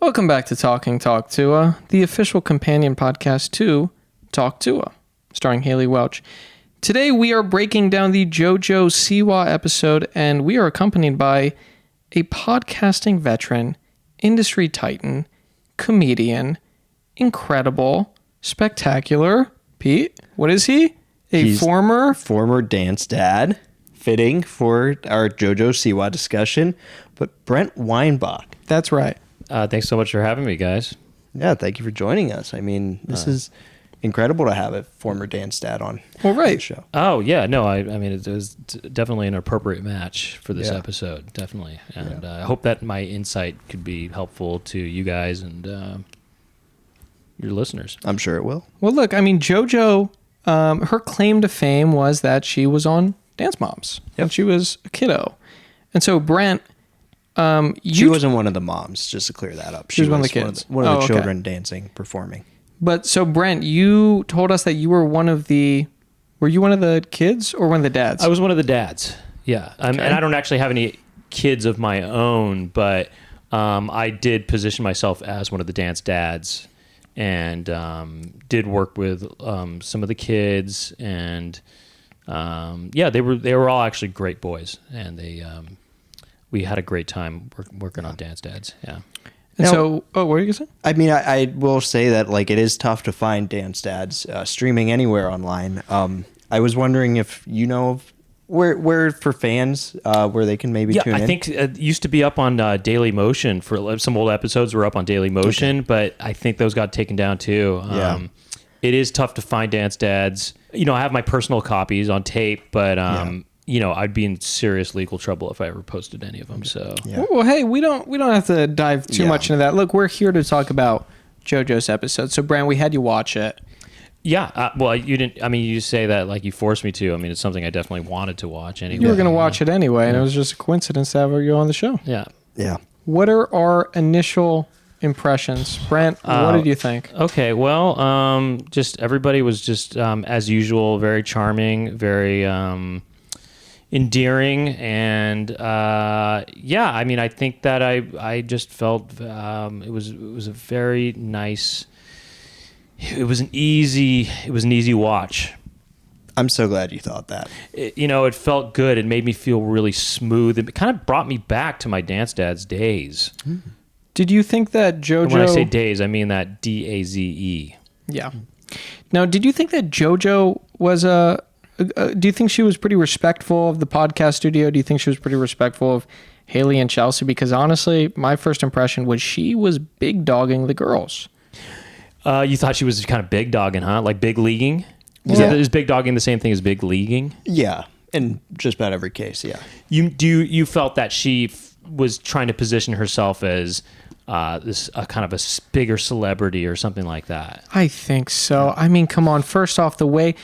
Welcome back to Talk Tuah, the official companion podcast to Talk Tuah, starring Haliey Welch. Today we are breaking down the JoJo Siwa episode, and we are accompanied by a podcasting veteran, industry titan, comedian, incredible, spectacular. Pete, what is he? He's former dance dad, fitting for our JoJo Siwa discussion, but Brent Weinbach. That's right. Thanks so much for having me, guys. Yeah, thank you for joining us. I mean, this is incredible to have a former dance dad on the show. Oh, yeah. No, I mean, it was definitely an appropriate match for this episode, definitely. And I hope that my insight could be helpful to you guys and your listeners. I'm sure it will. Well, look, I mean, JoJo, her claim to fame was that she was on Dance Moms when she was a kiddo. And so, Brent... she wasn't one of the moms, just to clear that up. She was one of the kids. One of the children dancing, performing. But so, Brent, you told us that you were one of the... Were you one of the kids or one of the dads? I was one of the dads, yeah. And I don't actually have any kids of my own, but I did position myself as one of the dance dads and did work with some of the kids. And they were all actually great boys. And we had a great time working on Dance Dads. Yeah. And so, what were you going to say? I mean, I will say that like it is tough to find Dance Dads streaming anywhere online. I was wondering if you know of where for fans where they can maybe tune in. I think it used to be up on Daily Motion for some old episodes were up on Daily Motion, but I think those got taken down too. It is tough to find Dance Dads. You know, I have my personal copies on tape, but you know, I'd be in serious legal trouble if I ever posted any of them. So, well, hey, we don't have to dive too much into that. Look, we're here to talk about JoJo's episode. So, Brent, we had you watch it. Yeah. Well, you didn't. I mean, you say that like you forced me to. I mean, it's something I definitely wanted to watch anyway. You were going to watch it anyway, and it was just a coincidence to have you on the show. Yeah. Yeah. What are our initial impressions, Brent? What did you think? Okay. Well, just everybody was just as usual, very charming, very. Endearing and I mean I think that I just felt it was a very nice, it was an easy watch. I'm so glad you thought that. It felt good. It made me feel really smooth. It kind of brought me back to my Dance Dads days. Did you think that JoJo... When I say days, I mean that DAZE. Yeah. Now, did you think that JoJo was do you think she was pretty respectful of the podcast studio? Do you think she was pretty respectful of Haliey and Chelsea? Because honestly, my first impression was she was big dogging the girls. You thought she was kind of big dogging, huh? Like big leaguing? Is big dogging the same thing as big leaguing? Yeah, in just about every case, yeah. You felt that she was trying to position herself as this kind of a bigger celebrity or something like that? I think so. I mean, come on. First off, the way...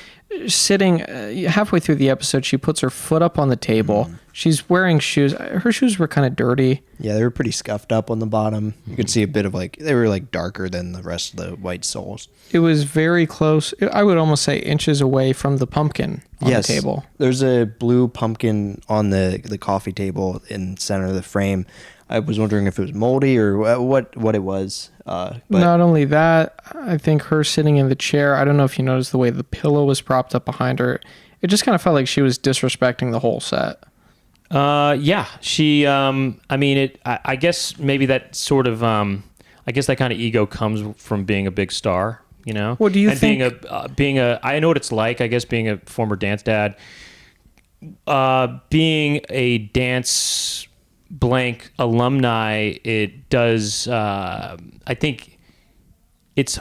Sitting halfway through the episode, she puts her foot up on the table. She's wearing shoes. Her shoes were kind of dirty. Yeah, they were pretty scuffed up on the bottom. You could see a bit of they were like darker than the rest of the white soles. It was very close. I would almost say inches away from the pumpkin on the table. There's a blue pumpkin on the coffee table in the center of the frame. I was wondering if it was moldy or what it was. But not only that, I think her sitting in the chair, I don't know if you noticed the way the pillow was propped up behind her. It just kind of felt like she was disrespecting the whole set. She, I mean, I guess maybe that sort of, I guess that kind of ego comes from being a big star, you know? What do you think? I know what it's like, I guess, being a former dance dad, being a dance blank alumni, it does I think it's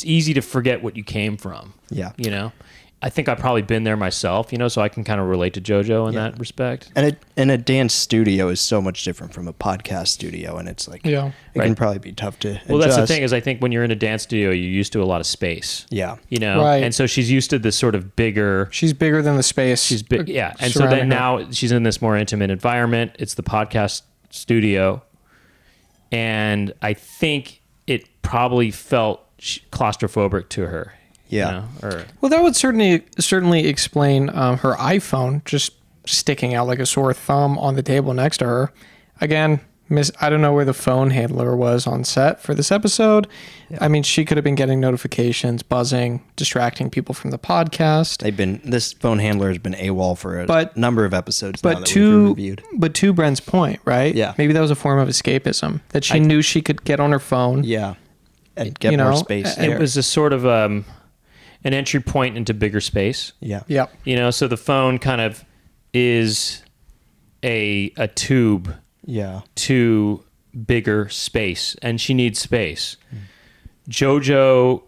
easy to forget what you came from. You know, I think I've probably been there myself, you know, so I can kind of relate to JoJo in that respect. And a dance studio is so much different from a podcast studio, and it's like it can probably be tough to adjust. Well, that's the thing is I think when you're in a dance studio, you're used to a lot of space. You know, and so she's used to this sort of bigger. She's bigger than the space. She's big, and so then now she's in this more intimate environment. It's the podcast studio, and I think it probably felt claustrophobic to her. Yeah. You know, well, that would certainly explain her iPhone just sticking out like a sore thumb on the table next to her. Again, I don't know where the phone handler was on set for this episode. Yeah. I mean, she could have been getting notifications, buzzing, distracting people from the podcast. This phone handler has been AWOL for a number of episodes now that we've reviewed. But to Brent's point, right? Yeah. Maybe that was a form of escapism, that she knew she could get on her phone. Yeah. And get more space. It was a sort of an entry point into bigger space. Yeah. Yep. So the phone kind of is a tube to bigger space, and she needs space. Jojo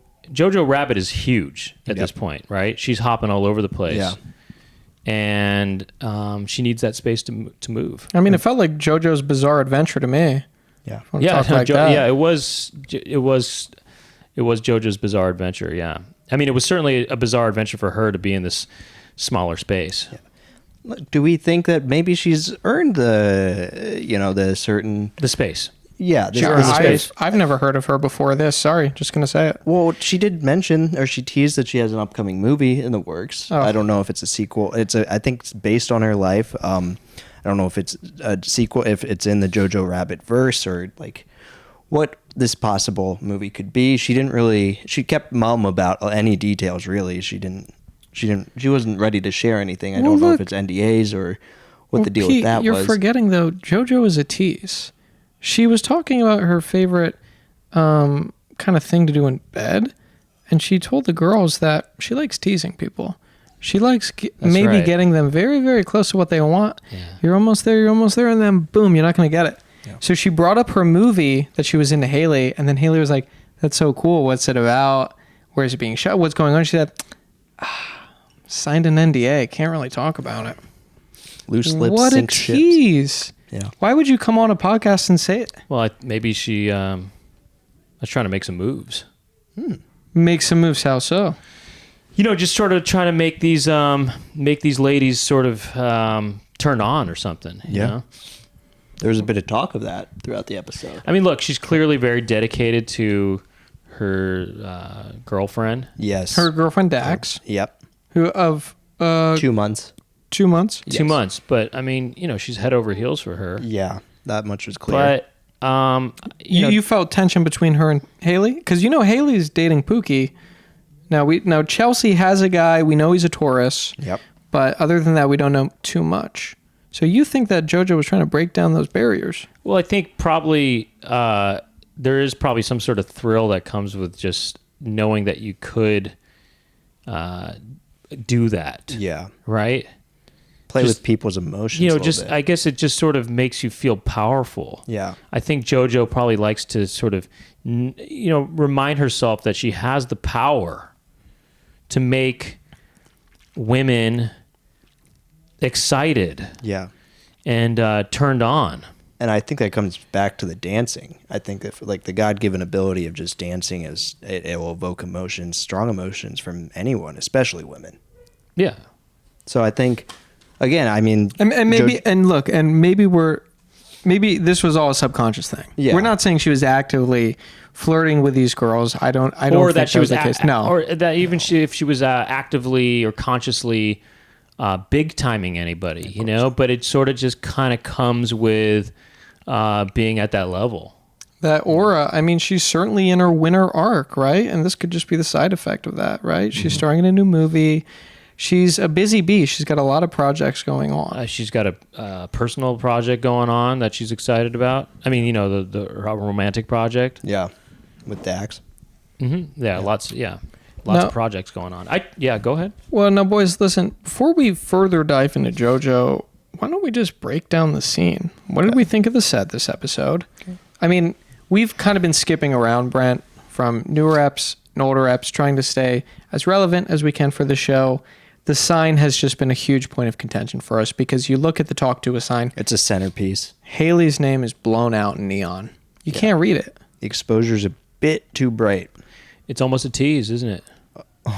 Rabbit is huge at this point, right? She's hopping all over the place. Yeah. And she needs that space to move. I mean, it felt like JoJo's Bizarre Adventure to me. Yeah. It was JoJo's Bizarre Adventure. Yeah. I mean, it was certainly a bizarre adventure for her to be in this smaller space. Yeah. Do we think that maybe she's earned the space? Yeah, I've never heard of her before this. Sorry, just gonna say it. Well, she did mention, or she teased that she has an upcoming movie in the works. Oh. I don't know if it's a sequel. I think it's based on her life. I don't know if it's a sequel, if it's in the Jojo Rabbit verse, or like what this possible movie could be. She kept mum about any details. Really, she wasn't ready to share anything. I don't know if it's NDAs or what the deal Pete, with that was. You're forgetting though, JoJo is a tease. She was talking about her favorite kind of thing to do in bed, and she told the girls that she likes teasing people. She likes getting them very, very close to what they want. Yeah. You're almost there, and then boom, you're not going to get it. Yeah. So she brought up her movie that she was into Haliey, and then Haliey was like, "That's so cool. What's it about? Where is it being shot? What's going on?" She said, "Signed an NDA. Can't really talk about it." Loose lips what sink a tease. Ships. Yeah. Why would you come on a podcast and say it? Well, maybe she was trying to make some moves. Make some moves. How so? Just sort of trying to make these ladies sort of turn on or something. You know? There was a bit of talk of that throughout the episode. I mean, look, she's clearly very dedicated to her girlfriend. Yes. Her girlfriend Dax. Yep. Who of 2 months. 2 months? Yes. 2 months. But I mean, she's head over heals for her. Yeah, that much was clear. But you felt tension between her and Haliey? Because Haliey's dating Pookie. Now Chelsea has a guy. We know he's a Taurus. Yep. But other than that, we don't know too much. So you think that JoJo was trying to break down those barriers? Well, I think probably there is probably some sort of thrill that comes with just knowing that you could do that. Yeah. Right? Play with people's emotions. I guess it just sort of makes you feel powerful. Yeah. I think JoJo probably likes to sort of, remind herself that she has the power to make women excited. Yeah. And turned on. And I think that comes back to the dancing. I think that the God-given ability of just dancing it will evoke emotions, strong emotions from anyone, especially women. Yeah. So I think, again, I mean, and maybe this was all a subconscious thing. Yeah. We're not saying she was actively flirting with these girls. I don't or think that she was the case. No. Or that even if she was actively or consciously big timing anybody, but it sort of just kind of comes with being at that level. That aura, I mean, she's certainly in her winter arc, right? And this could just be the side effect of that, right? She's starring in a new movie. She's a busy bee. She's got a lot of projects going on. She's got a personal project going on that she's excited about. I mean, the romantic project. Yeah, with Dax. Mm-hmm. Yeah, lots of projects going on. Go ahead. Well, now, boys, listen. Before we further dive into JoJo, why don't we just break down the scene? What did we think of the set this episode? Okay. I mean, we've kind of been skipping around, Brent, from newer eps and older eps, trying to stay as relevant as we can for the show. The sign has just been a huge point of contention for us because you look at the Talk Tuah sign. It's a centerpiece. Haliey's name is blown out in neon. You can't read it. The exposure's a bit too bright. It's almost a tease, isn't it?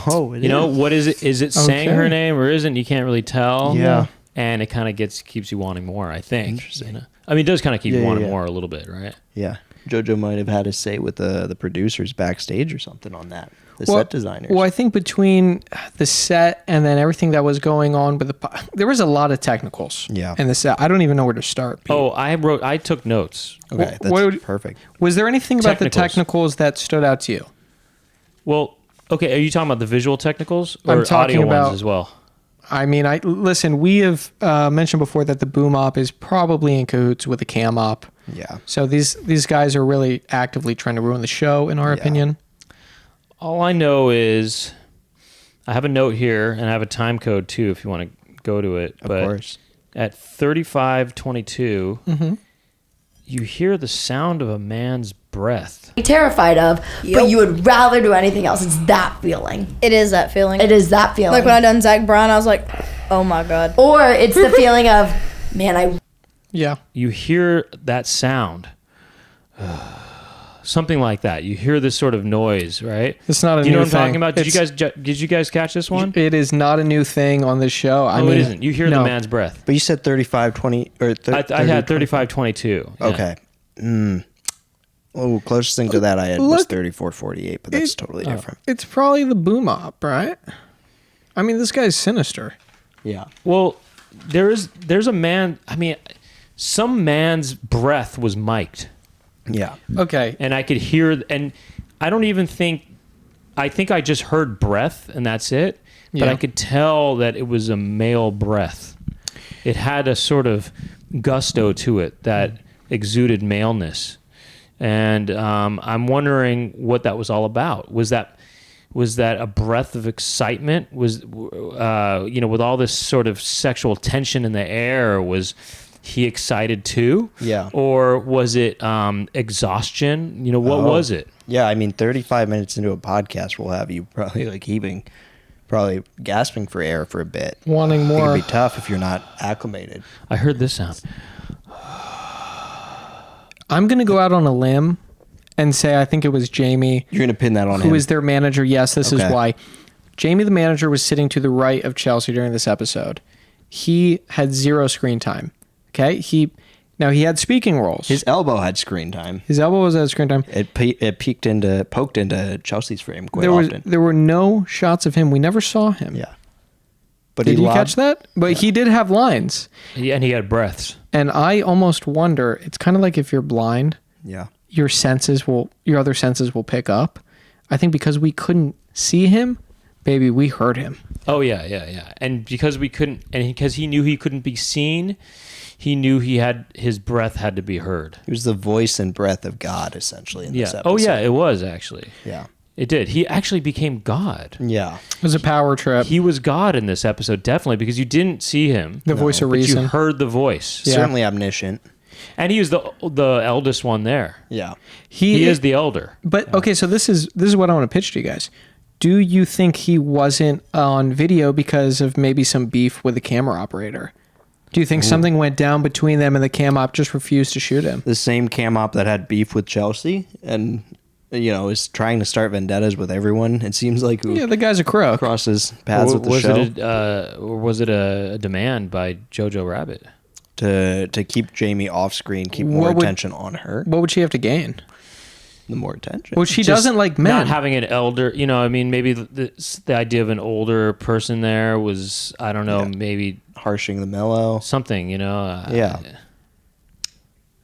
Oh, it is. What is it? Is it saying her name or isn't? You can't really tell. Yeah. And it kind of keeps you wanting more, I think. Interesting. I mean, it does kind of keep you wanting more a little bit, right? Yeah. JoJo might have had a say with the producers backstage or something on that. The set designers. Well, I think between the set and then everything that was going on with there was a lot of technicals. Yeah. In the set, I don't even know where to start. Pete. Oh, I took notes. Okay, that's perfect. Was there anything about the technicals that stood out to you? Well, okay, are you talking about the visual technicals or I'm talking audio about, ones as well? I mean, listen, we have mentioned before that the boom op is probably in cahoots with the cam op. Yeah. So these guys are really actively trying to ruin the show, in our opinion. All I know is I have a note here, and I have a time code too if you want to go to it. Of course. At 35:22, you hear the sound of a man's breath. Terrified of, but you would rather do anything else. It's that feeling. It is that feeling. It is that feeling. Like when I done Zach Brown, I was like, oh my God. Or it's the feeling of, man, Yeah. You hear that sound. Something like that. You hear this sort of noise, right? It's not a new thing. Do you know what I'm talking about? Did you guys catch this one? It is not a new thing on this show. I mean, it isn't. You hear the man's breath. But you said 35:20 or I had 35:22. Yeah. Okay. Oh, closest thing to that I had was 34:48, but that's totally different. It's probably the boom op, right? I mean, this guy's sinister. Yeah. Well, there's a man. I mean, some man's breath was mic'd. Yeah. Okay. And I could hear, and I don't even think, I think I just heard breath and that's it. But Yeah. I could tell that it was a male breath. It had a sort of gusto to it that exuded maleness. And I'm wondering what that was all about. Was that a breath of excitement? Was, with all this sort of sexual tension in the air, was he excited too? Yeah. Or was it exhaustion? What was it? Yeah, I mean, 35 minutes into a podcast will have you probably like heaving, probably gasping for air for a bit. Wanting more. It could be tough if you're not acclimated. I heard this sound. I'm going to go out on a limb and say I think it was Jamie. You're going to pin that on him. Who is their manager. Yes, this is Okay. why. Jamie, the manager, was sitting to the right of Chelsea during this episode. He had 0 screen time. Okay? He had speaking roles. His elbow had screen time. His elbow was at screen time. It poked into Chelsea's frame quite There often. There were no shots of him. We never saw him. Yeah. But Did you catch that? But he did have lines. And he had breaths. And I almost wonder, it's kind of like if you're blind, Yeah. your other senses will pick up. I think because we couldn't see him, baby, we heard him. Oh yeah. And because because he knew he couldn't be seen, he knew his breath had to be heard. He was the voice and breath of God, essentially, in this episode. Oh yeah, it was actually. Yeah. It did. He actually became God. Yeah. It was a power trip. He was God in this episode, definitely, because you didn't see him. The voice of but reason. you heard the voice. Yeah. Certainly omniscient. And he was the eldest one there. Yeah. He is the elder. But okay, so this is what I want to pitch to you guys. Do you think he wasn't on video because of maybe some beef with the camera operator? Do you think something went down between them and the cam op just refused to shoot him? The same cam op that had beef with Chelsea and, is trying to start vendettas with everyone, it seems like. Yeah, the guy's a crook. Crosses paths with the show. Or was it a demand by JoJo Rabbit? To keep Jamie off screen, keep more attention on her. What would she have to gain? The more attention. Well, she Just doesn't like men. Not having an elder, maybe the idea of an older person there was, I don't know, maybe harshing the mellow. something, Yeah.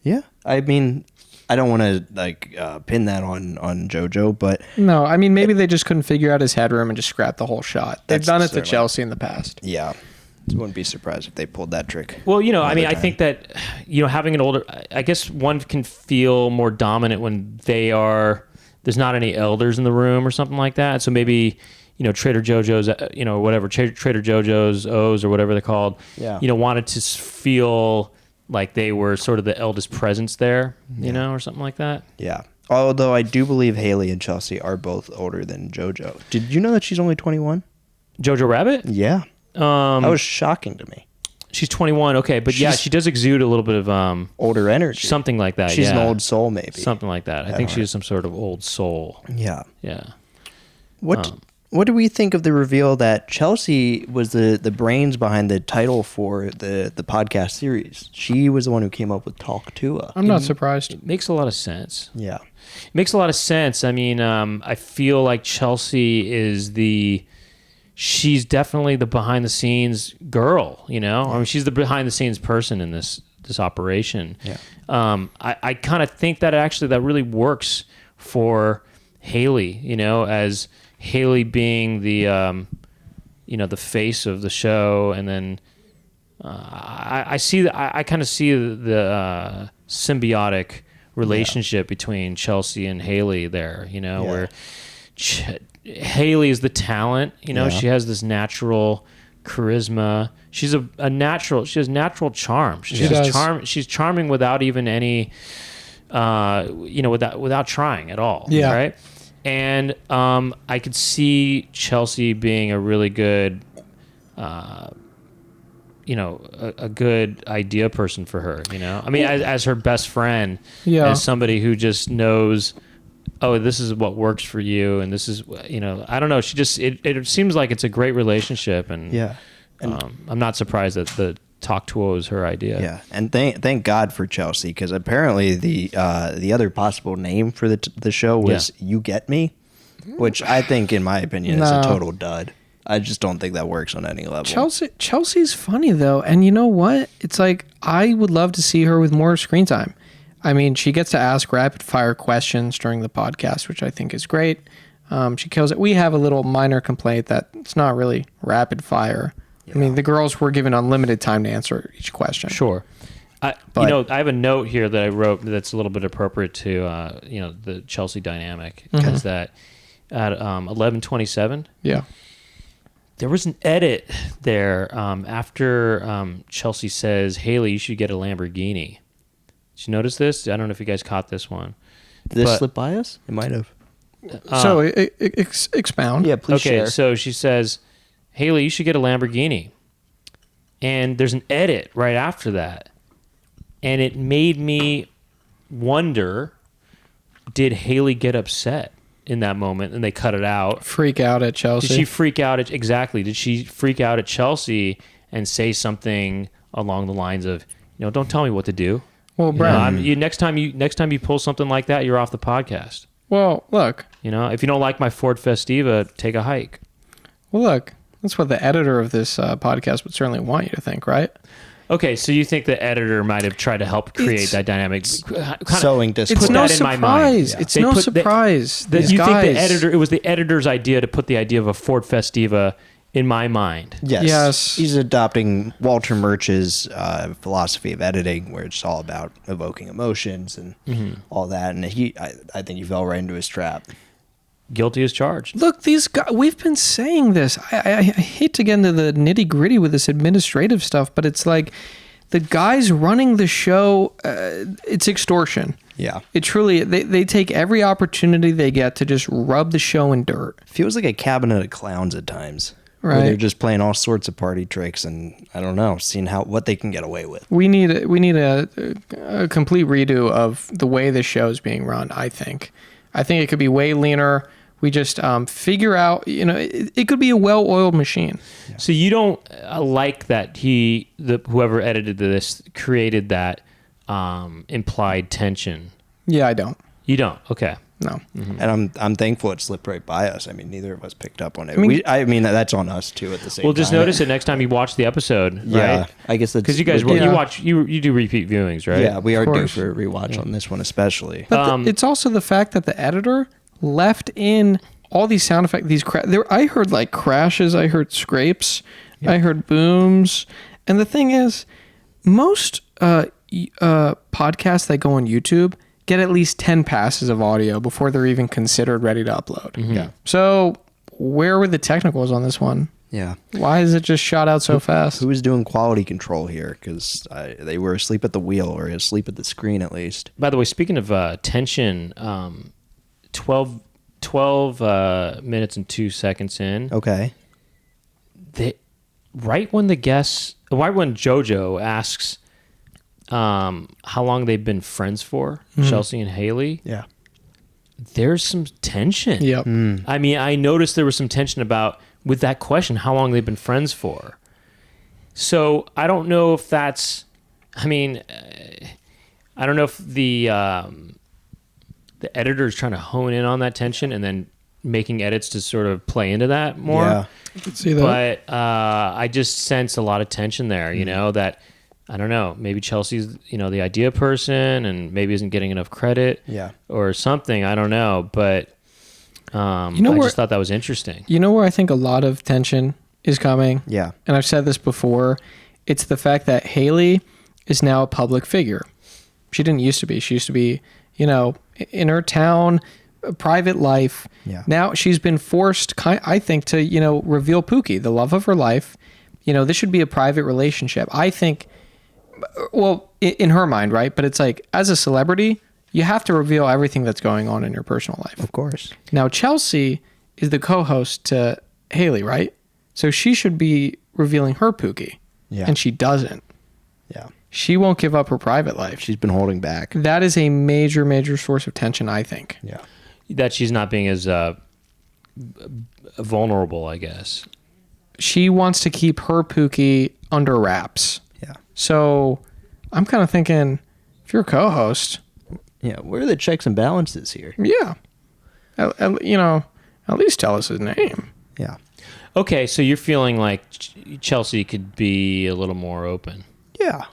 Yeah. I mean, I don't want to pin that on JoJo, but No, I mean, maybe they just couldn't figure out his headroom and just scrapped the whole shot. They've That's done it to certainly- Chelsea in the past. yeah, I wouldn't be surprised if they pulled that trick. Well, I another I time. think that, having an older, I guess one can feel more dominant when there's not any elders in the room or something like that. So maybe, Trader JoJo's, whatever, Trader JoJo's O's or whatever they're called, Yeah. Wanted to feel like they were sort of the eldest presence there, or something like that. Yeah. Although I do believe Haliey and Chelsea are both older than JoJo. Did you know that she's only 21? JoJo Rabbit? Yeah. That was shocking to me. She's 21. Okay. But yeah, she does exude a little bit of, Older energy. something like that. She's an yeah. old soul, maybe. Something like that. I think she is some sort of old soul. Yeah. Yeah. What what do we think of the reveal that Chelsea was the brains behind the title for the podcast series? She was the one who came up with Talk Tuah. I'm not surprised. It makes a lot of sense. Yeah. It makes a lot of sense. I mean, I feel like Chelsea is she's definitely the behind the scenes girl, you know? I mean, she's the behind the scenes person in this operation. Yeah. I kind of think that actually that really works for Haliey, you know, as Haliey being the, you know, the face of the show. And then I kind of see the symbiotic relationship between Chelsea and Haliey there, you know, where Haliey is the talent, you know, she has this natural charisma. She's she has natural charm. She's charming without even any, you know, without trying at all. Yeah. Right. And I could see Chelsea being a really good, you know, a good idea person for her, you know? I mean, as her best friend, as somebody who just knows, oh, this is what works for you, and this is, you know, I don't know. She just, it seems like it's a great relationship, and I'm not surprised that the Talk Tuah was her idea. Yeah, and thank God for Chelsea, because apparently the other possible name for the show was You Get Me, which I think, in my opinion, is a total dud. I just don't think that works on any level. Chelsea's funny though, and you know what? It's like I would love to see her with more screen time. I mean, she gets to ask rapid fire questions during the podcast, which I think is great. She kills it. We have a little minor complaint that it's not really rapid fire. Yeah. I mean, the girls were given unlimited time to answer each question. Sure. You know, I have a note here that I wrote that's a little bit appropriate to, you know, the Chelsea dynamic, is that at 11:27, there was an edit there after Chelsea says, Haliey, you should get a Lamborghini. Did you notice this? I don't know if you guys caught this one. Did this slip by us? It might have. So expound. Yeah, please share. So she says, Haliey, you should get a Lamborghini. And there's an edit right after that. And it made me wonder, did Haliey get upset in that moment? And they cut it out. Freak out at Chelsea. Did she freak out at, exactly. Did she freak out at Chelsea and say something along the lines of, you know, don't tell me what to do? Well, Brent, next time you pull something like that, you're off the podcast. Well, look. You know, if you don't like my Ford Festiva, take a hike. Well, look. That's what the editor of this podcast would certainly want you to think, right? Okay, so you think the editor might have tried to help create that dynamic? Sowing discord. It's no that in my mind. surprise. Yeah. It's no surprise. You think the editor? It was the editor's idea to put the idea of a Ford Festiva in my mind. Yes. He's adopting Walter Murch's philosophy of editing, where it's all about evoking emotions and all that. And I think he fell right into his trap. Guilty as charged. Look, these guys, we've been saying this. I hate to get into the nitty gritty with this administrative stuff, but it's like the guys running the show, it's extortion. Yeah. It truly, they take every opportunity they get to just rub the show in dirt. Feels like a cabinet of clowns at times. Right. Where they're just playing all sorts of party tricks and, I don't know, seeing what they can get away with. We need a complete redo of the way the show is being run, I think. I think it could be way leaner. We just figure out, you know, it could be a well-oiled machine. Yeah. So you don't like that whoever edited this created that implied tension? Yeah, I don't. You don't? Okay. No. Mm-hmm. And I'm thankful it slipped right by us. I mean, neither of us picked up on it. I mean that's on us too at the same time. Well, just notice it next time you watch the episode, yeah, right? I guess that's because you guys you do repeat viewings, right? Yeah, we are due for a rewatch on this one especially. But it's also the fact that the editor left in all these sound effects. I heard like crashes, I heard scrapes, I heard booms, and the thing is, most podcasts that go on YouTube get at least 10 passes of audio before they're even considered ready to upload. Mm-hmm. Yeah. So where were the technicals on this one? Yeah. Why is it just shot out so fast? Who was doing quality control here? Because they were asleep at the wheel, or asleep at the screen at least. By the way, speaking of tension, 12 minutes and 2 seconds in. Okay. Right when JoJo asks how long they've been friends for, Chelsea and Haliey. Yeah. there's some tension. Yep. I mean, I noticed there was some tension about with that question, how long they've been friends for. So I don't know if that's. I mean, I don't know if the editor is trying to hone in on that tension and then making edits to sort of play into that more. Yeah. I could see that. But I just sense a lot of tension there. You know that. I don't know. Maybe Chelsea's, the idea person, and maybe isn't getting enough credit, or something. I don't know, but I just thought that was interesting. You know where I think a lot of tension is coming? Yeah. And I've said this before. It's the fact that Haliey is now a public figure. She didn't used to be. She used to be, in her town, a private life. Yeah. Now she's been forced, I think, to, reveal Pookie, the love of her life. This should be a private relationship. I think. Well, in her mind, right? But it's like, as a celebrity, you have to reveal everything that's going on in your personal life. Of course. Now, Chelsea is the co-host to Haliey, right? So she should be revealing her Pookie. Yeah. And she doesn't. Yeah. She won't give up her private life. She's been holding back. That is a major, major source of tension, I think. Yeah. That she's not being as vulnerable, I guess. She wants to keep her Pookie under wraps. Yeah. So I'm kind of thinking, if you're a co-host... Yeah, where are the checks and balances here? Yeah. At least tell us his name. Yeah. Okay, so you're feeling like Chelsea could be a little more open. Yeah.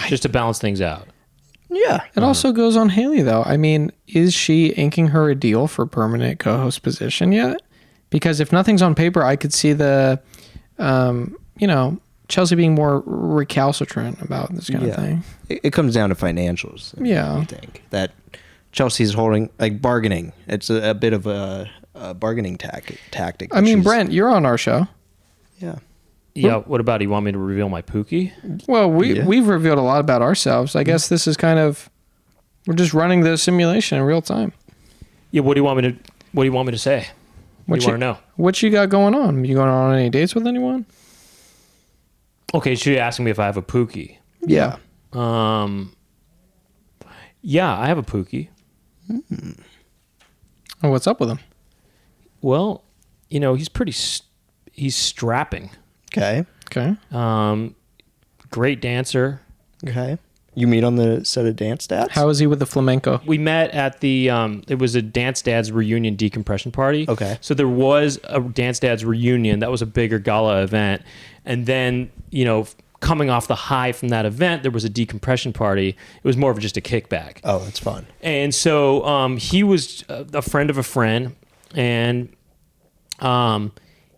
Just to balance things out. Yeah. It also goes on Haliey, though. I mean, is she inking her a deal for permanent co-host position yet? Because if nothing's on paper, I could see the, Chelsea being more recalcitrant about this kind of thing. It comes down to financials. Yeah. I think that Chelsea's holding, like, bargaining. It's a bit of a bargaining tactic. I mean, Brent, you're on our show. Yeah. Yeah, what about you want me to reveal my Pookie? Well, we've revealed a lot about ourselves. I guess this is kind of, we're just running the simulation in real time. Yeah, what do you want me to say? What do you want to know? What you got going on? You going on any dates with anyone? Okay, so you're asking me if I have a Pookie. Yeah. Yeah, I have a Pookie. And what's up with him? Well, he's strapping. Okay. Great dancer. Okay. You meet on the set of Dance Dads? How is he with the flamenco? We met at the, it was a Dance Dads reunion decompression party. Okay. So there was a Dance Dads reunion. That was a bigger gala event. And then, coming off the high from that event, there was a decompression party. It was more of just a kickback. Oh, that's fun. And so he was a friend of a friend. And, I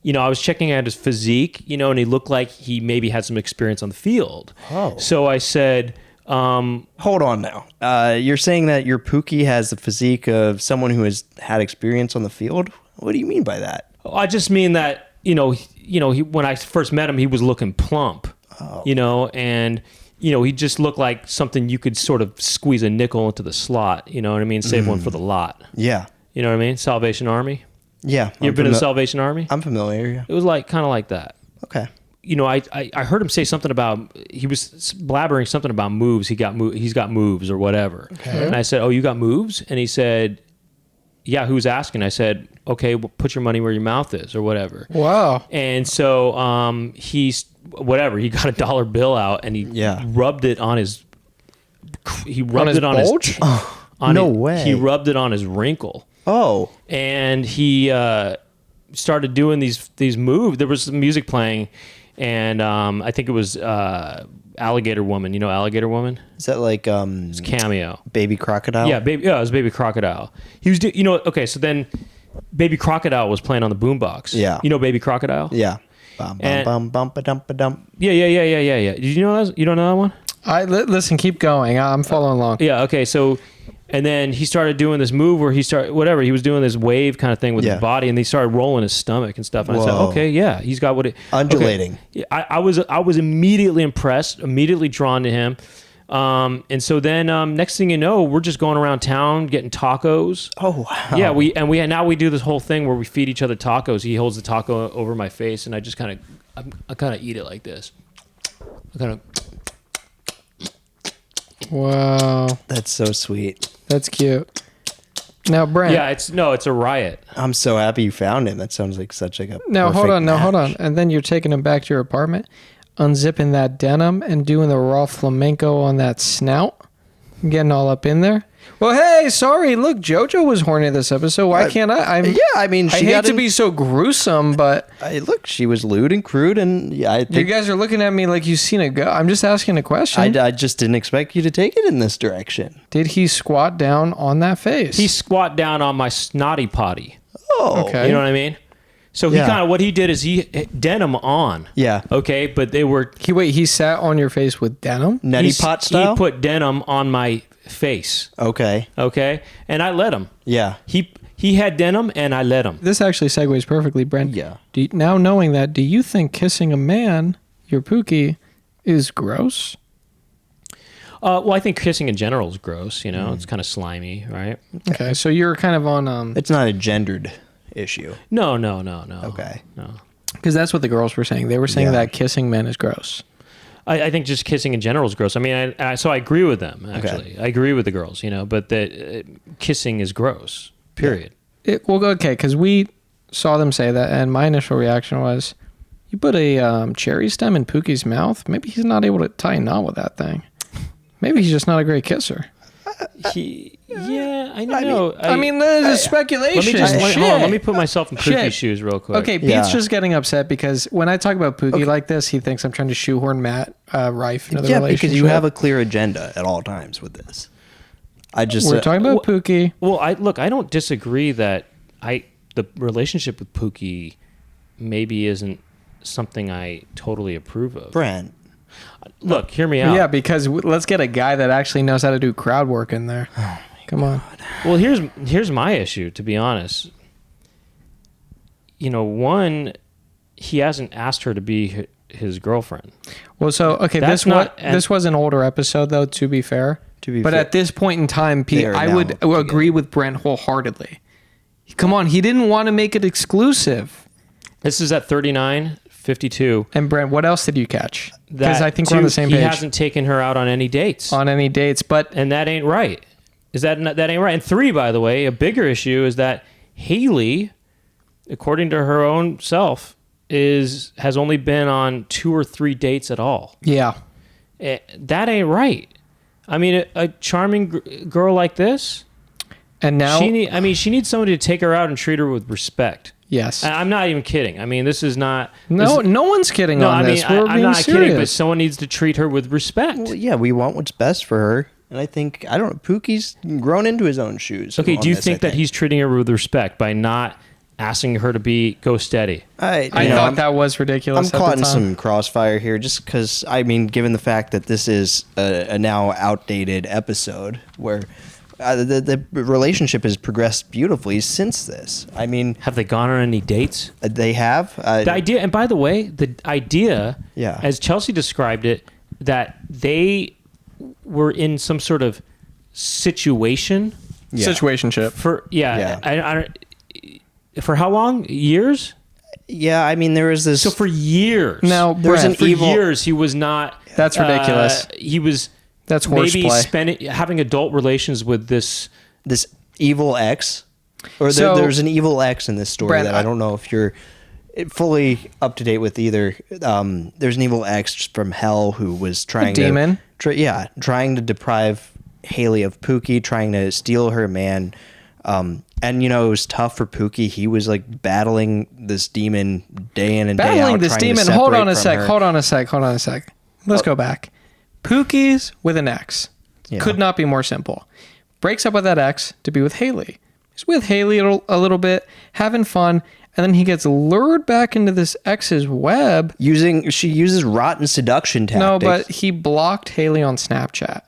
was checking out his physique, and he looked like he maybe had some experience on the field. Oh. So I said... hold on now. You're saying that your Pookie has the physique of someone who has had experience on the field? What do you mean by that? I just mean that, when I first met him, he was looking plump, and, he just looked like something you could sort of squeeze a nickel into the slot. You know what I mean? Save one for the lot. Yeah. You know what I mean? Salvation Army. Yeah. You ever been in the Salvation Army? I'm familiar. Yeah. It was kind of like that. Okay. I heard him say something about, he was blabbering something about moves. He's got moves or whatever. Okay. And I said, oh, you got moves? And he said, yeah, who's asking? I said, okay, well, put your money where your mouth is or whatever. Wow. And so he got a dollar bill out and he rubbed it on his, bulge? No way. He rubbed it on his wrinkle. Oh. And he started doing these moves. There was some music playing. And I think it was Alligator Woman. You know Alligator Woman? Is that like it's Cameo. Baby Crocodile? Yeah, it was Baby Crocodile. He was okay, so then Baby Crocodile was playing on the boombox. Yeah. You know Baby Crocodile? Yeah. Bum bum bum ba dum ba dum. Yeah. Did you know that? You don't know that one? Listen, keep going. I'm following along. Yeah, okay, so and then he started doing this move where he was doing this wave kind of thing with his body, and he started rolling his stomach and stuff. And I said, okay, yeah, he's got what it... Undulating. Okay. Yeah, I was immediately impressed, immediately drawn to him. And so then next thing you know, we're just going around town getting tacos. Oh, wow. Yeah, now we do this whole thing where we feed each other tacos. He holds the taco over my face, and I just kind of eat it like this. I kind of... Wow. That's so sweet. That's cute. Now, Brent. Yeah, it's a riot. I'm so happy you found him. That sounds like such like a Now, hold perfect on. Hold match. on. And then you're taking him back to your apartment, unzipping that denim and doing the raw flamenco on that snout, getting all up in there. Well, hey, sorry. Look, JoJo was horny this episode. Why can't I? I mean, I she hate got to in- be so gruesome, but Look, she was lewd and crude, and yeah, I you think guys are looking at me like you've seen it go. I'm just asking a question. I just didn't expect you to take it in this direction. Did he squat down on that face? He squat down on my snotty potty. Oh, Okay. You know what I mean? So he Yeah. kind of what he did is he denim on. Yeah. Okay, but they were He sat on your face with denim? Nutty pot style. He put denim on my face. Okay. Okay, and I let him. Yeah. He had denim, and I let him. This actually segues perfectly, Brent. Yeah. Now knowing that, do you think kissing a man, your pookie, is gross? Well, I think kissing in general is gross. You know, it's kind of slimy, right? Okay, so you're kind of on It's not a gendered issue. No. Okay. No. because that's what the girls were saying. They were saying Yeah. that kissing men is gross. I think just kissing in general is gross. I mean, so I agree with them, actually. I agree with the girls, you know, but that kissing is gross, period. Okay, because we saw them say that, and my initial reaction was, you put a cherry stem in Pookie's mouth, maybe he's not able to tie a knot with that thing. Maybe he's just not a great kisser. I know. I mean, there's speculation. Hold on, let me put myself in Pookie's Shit. shoes real quick. Okay, Pete's Yeah. just getting upset because when I talk about Pookie like this, he thinks I'm trying to shoehorn Matt Rife into the Yeah, relationship. because you have a clear agenda at all times with this. I just We're talking about Pookie. Well, I don't disagree that the relationship with Pookie maybe isn't something I totally approve of. Brent. Look, hear me out. Yeah, because let's get a guy that actually knows how to do crowd work in there. Come on. Well, here's my issue, to be honest. You know, one, he hasn't asked her to be his girlfriend. Well, so okay, That's this was an older episode though. To be fair, but fair, at this point in time, Pete, they are I now would agree with Brent wholeheartedly. Come on, he didn't want to make it exclusive. This is at 39:52. And Brent, what else did you catch? Because I think we're on Two, the same he page hasn't taken her out on any dates, on any dates. But and that ain't right. That ain't right? And three, by the way, a bigger issue is that Haliey, according to her own self, has only been on 2 or 3 dates at all. yeah, That ain't right. I mean, a charming girl like this, and now she needs somebody to take her out and treat her with respect. yes, I'm not even kidding. I mean, this is not. no one's kidding No, on I mean, this. We're I'm being not serious. kidding, but someone needs to treat her with respect. Well, yeah, we want what's best for her. And I think, Pookie's grown into his own shoes. Okay, on do you this, think that he's treating her with respect by not asking her to go steady? I thought that was ridiculous. I'm at caught the in time. some crossfire here just because, I mean, given the fact that this is a now outdated episode where the relationship has progressed beautifully since this. I mean, Have they gone on any dates? they have. The idea, and by the way, the idea, Yeah. as Chelsea described it, that they were in some sort of situation situationship. for Yeah. for how long? Years? Yeah, I mean, there was this. So for years. Now, There's Brent, for years he was not. That's ridiculous. He was That's maybe horseplay. having adult relations with this. this evil ex, or So- there's an evil ex in this story Brent, that I don't know if you're fully up to date with either. There's an evil ex from hell who was trying demon? trying to deprive Haliey of Pookie, trying to steal her man. And it was tough for Pookie. He was like battling this demon day in and day out. battling this trying to demon. Hold separate on a from sec. her. Hold on a sec. Let's go back. Pookie's with an ex. Yeah. Could not be more simple. Breaks up with that ex to be with Haliey. He's with Haliey a little bit, having fun, and then he gets lured back into this ex's web. She uses rotten seduction tactics. No, but he blocked Haliey on Snapchat.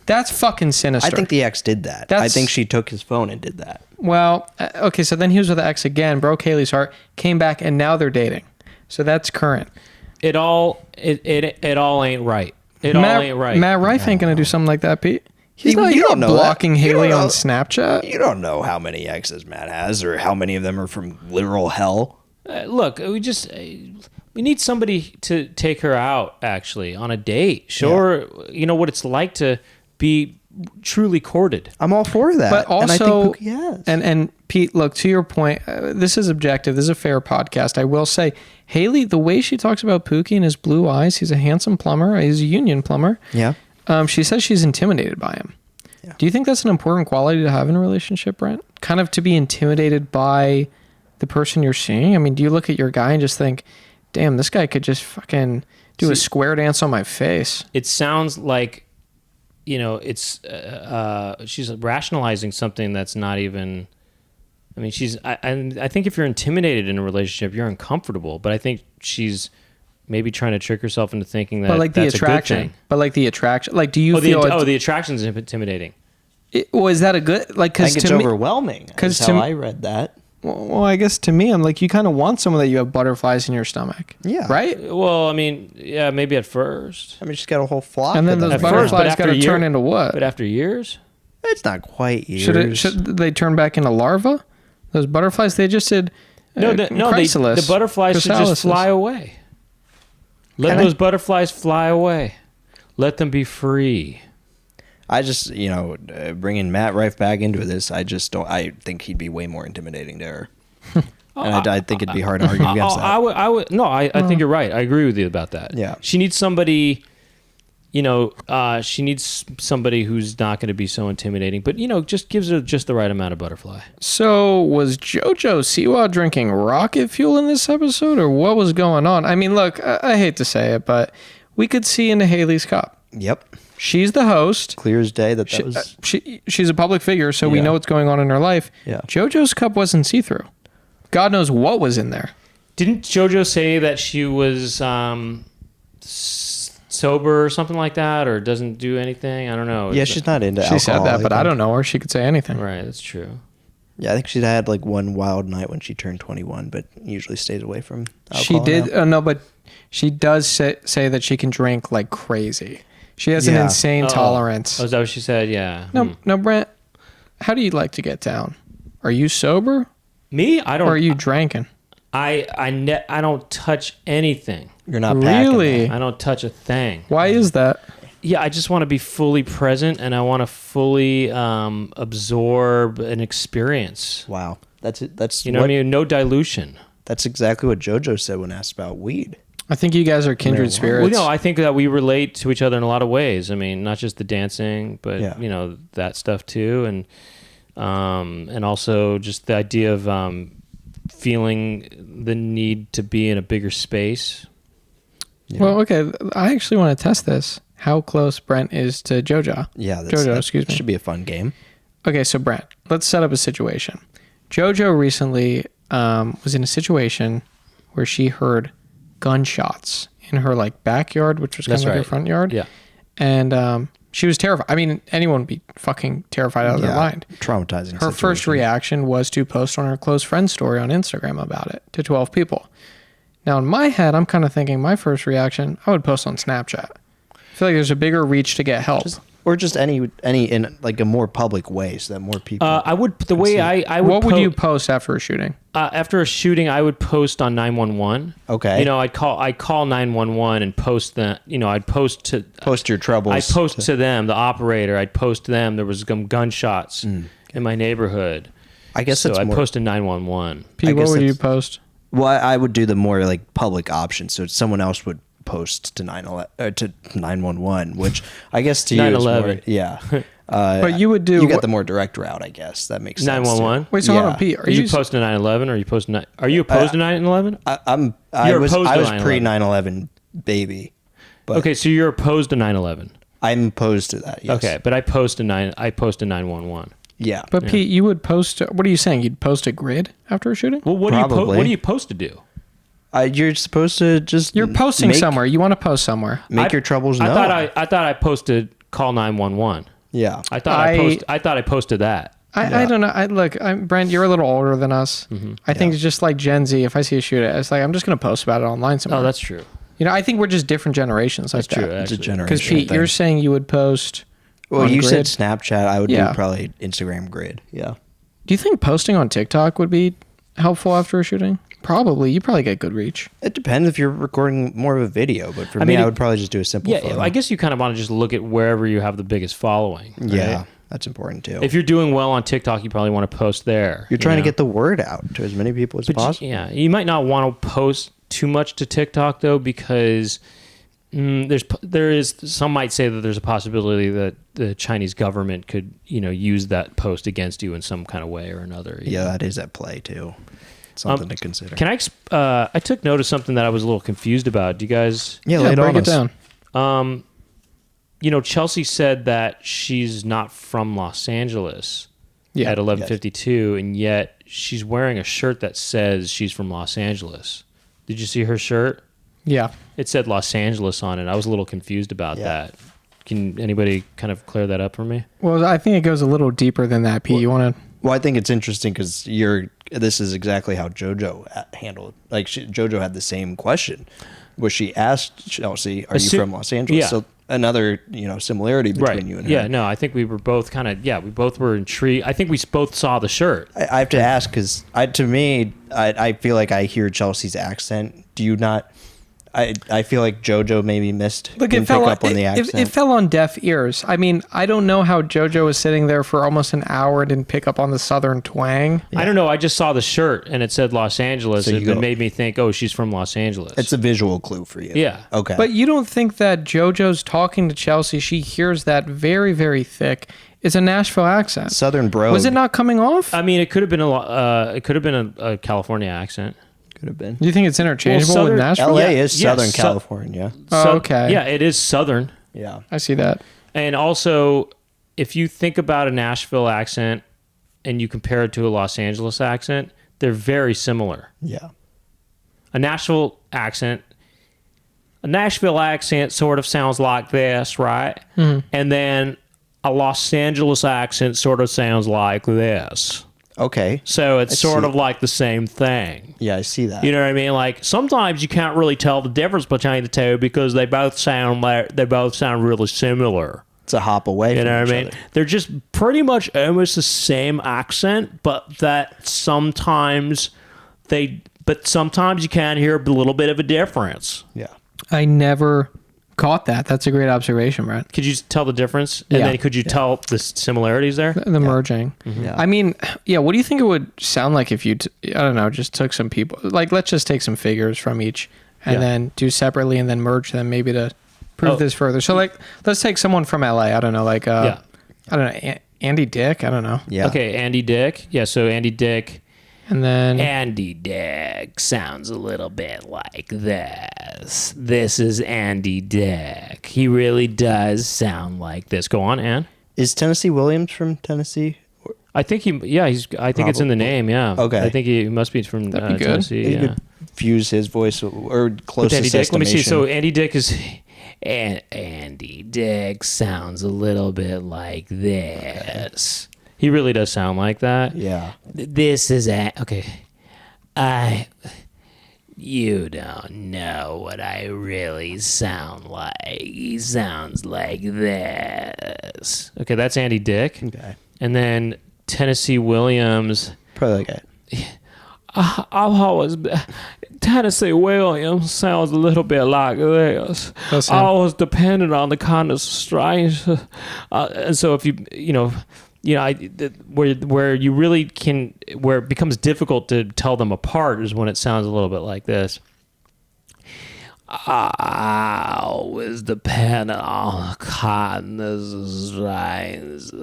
That's fucking sinister. I think the ex did that. I That's- think she took his phone and did that. Well, okay, so then he was with the ex again, broke Haley's heart, came back, and now they're dating. So that's current. It all ain't right. It all ain't right. Matt Rife ain't gonna do something like that, Pete. He's You not, don't know blocking that. You Haliey don't on know. Snapchat. You don't know how many exes Matt has or how many of them are from literal hell. Look, we need somebody to take her out actually on a date. Sure, you know what it's like to be truly courted. I'm all for that. But also, and I think Pookie has. and Pete, look, to your point, this is objective. This is a fair podcast. I will say, Haliey, the way she talks about Pookie and his blue eyes, he's a handsome plumber. He's a union plumber. Yeah. She says she's intimidated by him. Yeah. Do you think that's an important quality to have in a relationship, Brent? Kind of to be intimidated by the person you're seeing? I mean, do you look at your guy and just think, damn, this guy could just fucking do a square dance on my face? It sounds like, it's she's rationalizing something that's not even. I mean, I think if you're intimidated in a relationship, you're uncomfortable. But I think she's maybe trying to trick herself into thinking that But like the that's attraction. a good thing. But like the attraction. Like, do you feel? The attraction's intimidating. Is that a good? Like, I because think it's overwhelming. Because to how me- I read that. Well, I guess to me, I'm like, you kind of want someone that you have butterflies in your stomach. Yeah. Right? Well, I mean, yeah, maybe at first. I mean, she's got a whole flock. And then of those them. At first, but butterflies after got to a year- turn into what? But after years, It's not quite years. Should they turn back into larvae? Those butterflies, they just did the butterflies should just fly away. Let those butterflies fly away. Let them be free. I just, bringing Matt Rife back into this, I just don't. I think he'd be way more intimidating to her, and I think it'd be hard to argue against that. I think you're right. I agree with you about that. Yeah. She needs somebody. She needs somebody who's not going to be so intimidating, but just gives her just the right amount of butterfly. So was JoJo Siwa drinking rocket fuel in this episode, or what was going on? I mean, look, I hate to say it, but we could see into Haley's cup. Yep. She's the host. Clear as day that was. She's a public figure, so we Yeah. know what's going on in her life. Yeah. JoJo's cup wasn't see-through. God knows what was in there. Didn't JoJo say that she was sober or something like that, or doesn't do anything? I don't know. Yeah, she's not into She alcohol. said that, but I don't know her. She could say anything. Right, that's true. Yeah, I think she'd had like one wild night when she turned 21, but usually stays away from alcohol. She did. now. No, but she does say that she can drink like crazy. She has an Yeah. insane tolerance. Oh, is that what she said? Yeah. No, Brent, how do you like to get down? Are you sober Me? I don't. or are you drinking? I don't touch anything. You're not packing Really? I don't touch a thing. Why is that? Yeah, I just want to be fully present, and I want to fully absorb an experience. that. Wow. That's it. That's You know what I mean? No dilution. That's exactly what JoJo said when asked about weed. I think you guys are kindred Marijuana. spirits. Well, no, I think that we relate to each other in a lot of ways. I mean, not just the dancing, but Yeah. that stuff too, and also just the idea of feeling the need to be in a bigger space. Yeah. Well, okay. I actually want to test this. How close Brent is to JoJo. Yeah, JoJo, excuse me. Should be a fun game. Okay, so Brent, let's set up a situation. JoJo recently was in a situation where she heard gunshots in her like backyard, which was kind That's of like her right. front yard. Yeah. And she was terrified. I mean, anyone would be fucking terrified out of their mind. Traumatizing. Her first situation. reaction was to post on her close friend story on Instagram about it to 12 people. Now, in my head, I'm kind of thinking my first reaction, I would post on Snapchat. I feel like there's a bigger reach to get help. Or just any in like a more public way so that more people. I would the way I would. What would you post after a shooting? After a shooting? I would post on 911. Okay. I'd call 911 and post that. I'd post to post your troubles. I'd post to them, the operator. I'd post to them. There was some gunshots in my neighborhood. I guess So that's I'd more. post to 911. Pete, what guess would you that's- post? Well, I would do the more like public option, so someone else would post to 911, which I guess to you is 911. more, yeah. But you would do You got what- the more direct route, I guess. That makes sense. 911. Wait, so hold Yeah. on, Pete. Are Did you you post to 911 or are you opposed to 911? I You're was opposed to 9/11. pre 9/11 baby. But Okay, so you're opposed to 9/11. I'm opposed to that. Yes. Okay, but I post to 911. Yeah. But Pete, you would post. What are you saying? You'd post a grid after a shooting? Well, Probably. what are you supposed to do? You're supposed to just. You're posting make- somewhere. You want to post somewhere. Make your troubles known. I thought I posted call 911. Yeah. I thought I posted that. I don't know. Brent, you're a little older than us. I think it's just like Gen Z. If I see a shooting, it's like I'm just gonna post about it online somewhere. Oh, that's true. I think we're just different generations. That's like true. that. It's a Actually. generation. Because Pete, thing. you're saying you would post. Well, on you grid. said Snapchat. I would Yeah. do probably Instagram grid. Yeah. Do you think posting on TikTok would be helpful after a shooting? Probably. You probably get good reach. It depends if you're recording more of a video, but for me, I would probably just do a simple photo. I guess you kind of want to just look at wherever you have the biggest following. Right? Yeah, that's important too. If you're doing well on TikTok, you probably want to post there. You're trying to get the word out to as many people as possible. You might not want to post too much to TikTok though, because some might say that there's a possibility that the Chinese government could use that post against you in some kind of way or another. Yeah, that is at play too. Something to consider. Can I took note of something that I was a little confused about. Do you guys? Yeah, lay it break on it us. down. Chelsea said that she's not from Los Angeles Yeah. at 11:52, and yet she's wearing a shirt that says she's from Los Angeles. Did you see her shirt? Yeah. It said Los Angeles on it. I was a little confused about that. Can anybody kind of clear that up for me? Well, I think it goes a little deeper than that, Pete. You want to... Well, I think it's interesting because this is exactly how JoJo handled. Like JoJo had the same question, where she asked Chelsea, "Are you from Los Angeles?" Yeah. So another similarity between you and her. Yeah, no, I think we were both we both were intrigued. I think we both saw the shirt. I have to ask because to me, I feel like I hear Chelsea's accent. Do you not? I feel like JoJo maybe missed. Look, didn't pick up on the accent. It fell on deaf ears. I mean, I don't know how JoJo was sitting there for almost an hour and didn't pick up on the southern twang. I don't know. I just saw the shirt and it said Los Angeles, So and it made me think, oh, she's from Los Angeles. It's a visual clue for you. Yeah. Okay. But you don't think that JoJo's talking to Chelsea, she hears that very, very thick. It's a Nashville accent. Southern bro. Was it not coming off? I mean, it could have been a California accent. Could have been. Do you think it's interchangeable with Nashville? LA Yeah, is yeah, Southern California. Oh, okay. Yeah, it is Southern. Yeah. I see that. And also, if you think about a Nashville accent and you compare it to a Los Angeles accent, they're very similar. Yeah. A Nashville accent sort of sounds like this, right? Mm-hmm. And then a Los Angeles accent sort of sounds like this. Okay. So it's sort see. of like the same thing. Yeah, I see that. You know what I mean? Like sometimes you can't really tell the difference between the two because they both sound really similar. It's a hop away. You from know what each I mean? other. They're just pretty much almost the same accent, but sometimes you can hear a little bit of a difference. Yeah. I never caught that. That's a great observation, Brent. Could you tell the difference? And Yeah. then could you tell the similarities there? The merging. Yeah. I mean, yeah, what do you think it would sound like if you, I don't know, just took some people, like let's just take some figures from each and then do separately and then merge them maybe to prove this further. So like, let's take someone from LA. I don't know, like, I don't know, Andy Dick. I don't know. Yeah. Okay, Andy Dick. Yeah, so Andy Dick. And then Andy Dick sounds a little bit like this. This is Andy Dick. He really does sound like this. Go on, Ann. Is Tennessee Williams from Tennessee? I think I think it's in the name, yeah. Okay. I think he must be from That'd be good. Tennessee, You yeah. could fuse his voice or With closest Andy Dick. Let me see. estimation. So Andy Dick is Andy Dick sounds a little bit like this. He really does sound like that. Yeah. This is okay. You don't know what I really sound like. He sounds like this. Okay, that's Andy Dick. Okay. And then Tennessee Williams. Probably like it. I've always Tennessee Williams sounds a little bit like this. That's him. I was dependent on the kindness of strangers, and so if where you really can, where it becomes difficult to tell them apart is when it sounds a little bit like this. I always depend on kindness of strangers.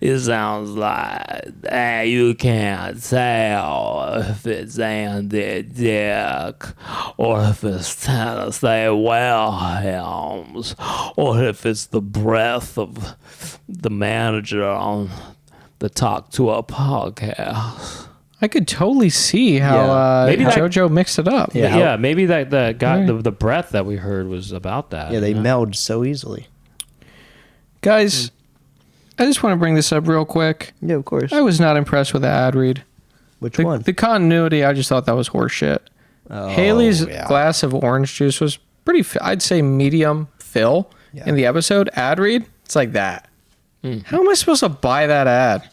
It sounds like that you can't tell if it's Andy Dick or if it's Tennessee Williams or if it's the breath of the manager on the Talk Tuah podcast. I could totally see how Maybe that- JoJo mixed it up. Yeah. Maybe that the guy, the breath that we heard was about that. Yeah, they meld so easily. Guys, I just want to bring this up real quick. Yeah, of course. I was not impressed with the ad read. Which The, one? the continuity, I just thought that was horseshit. Oh, Haley's yeah. glass of orange juice was pretty, I'd say medium fill in the episode. Ad read, it's like that. How am I supposed to buy that ad?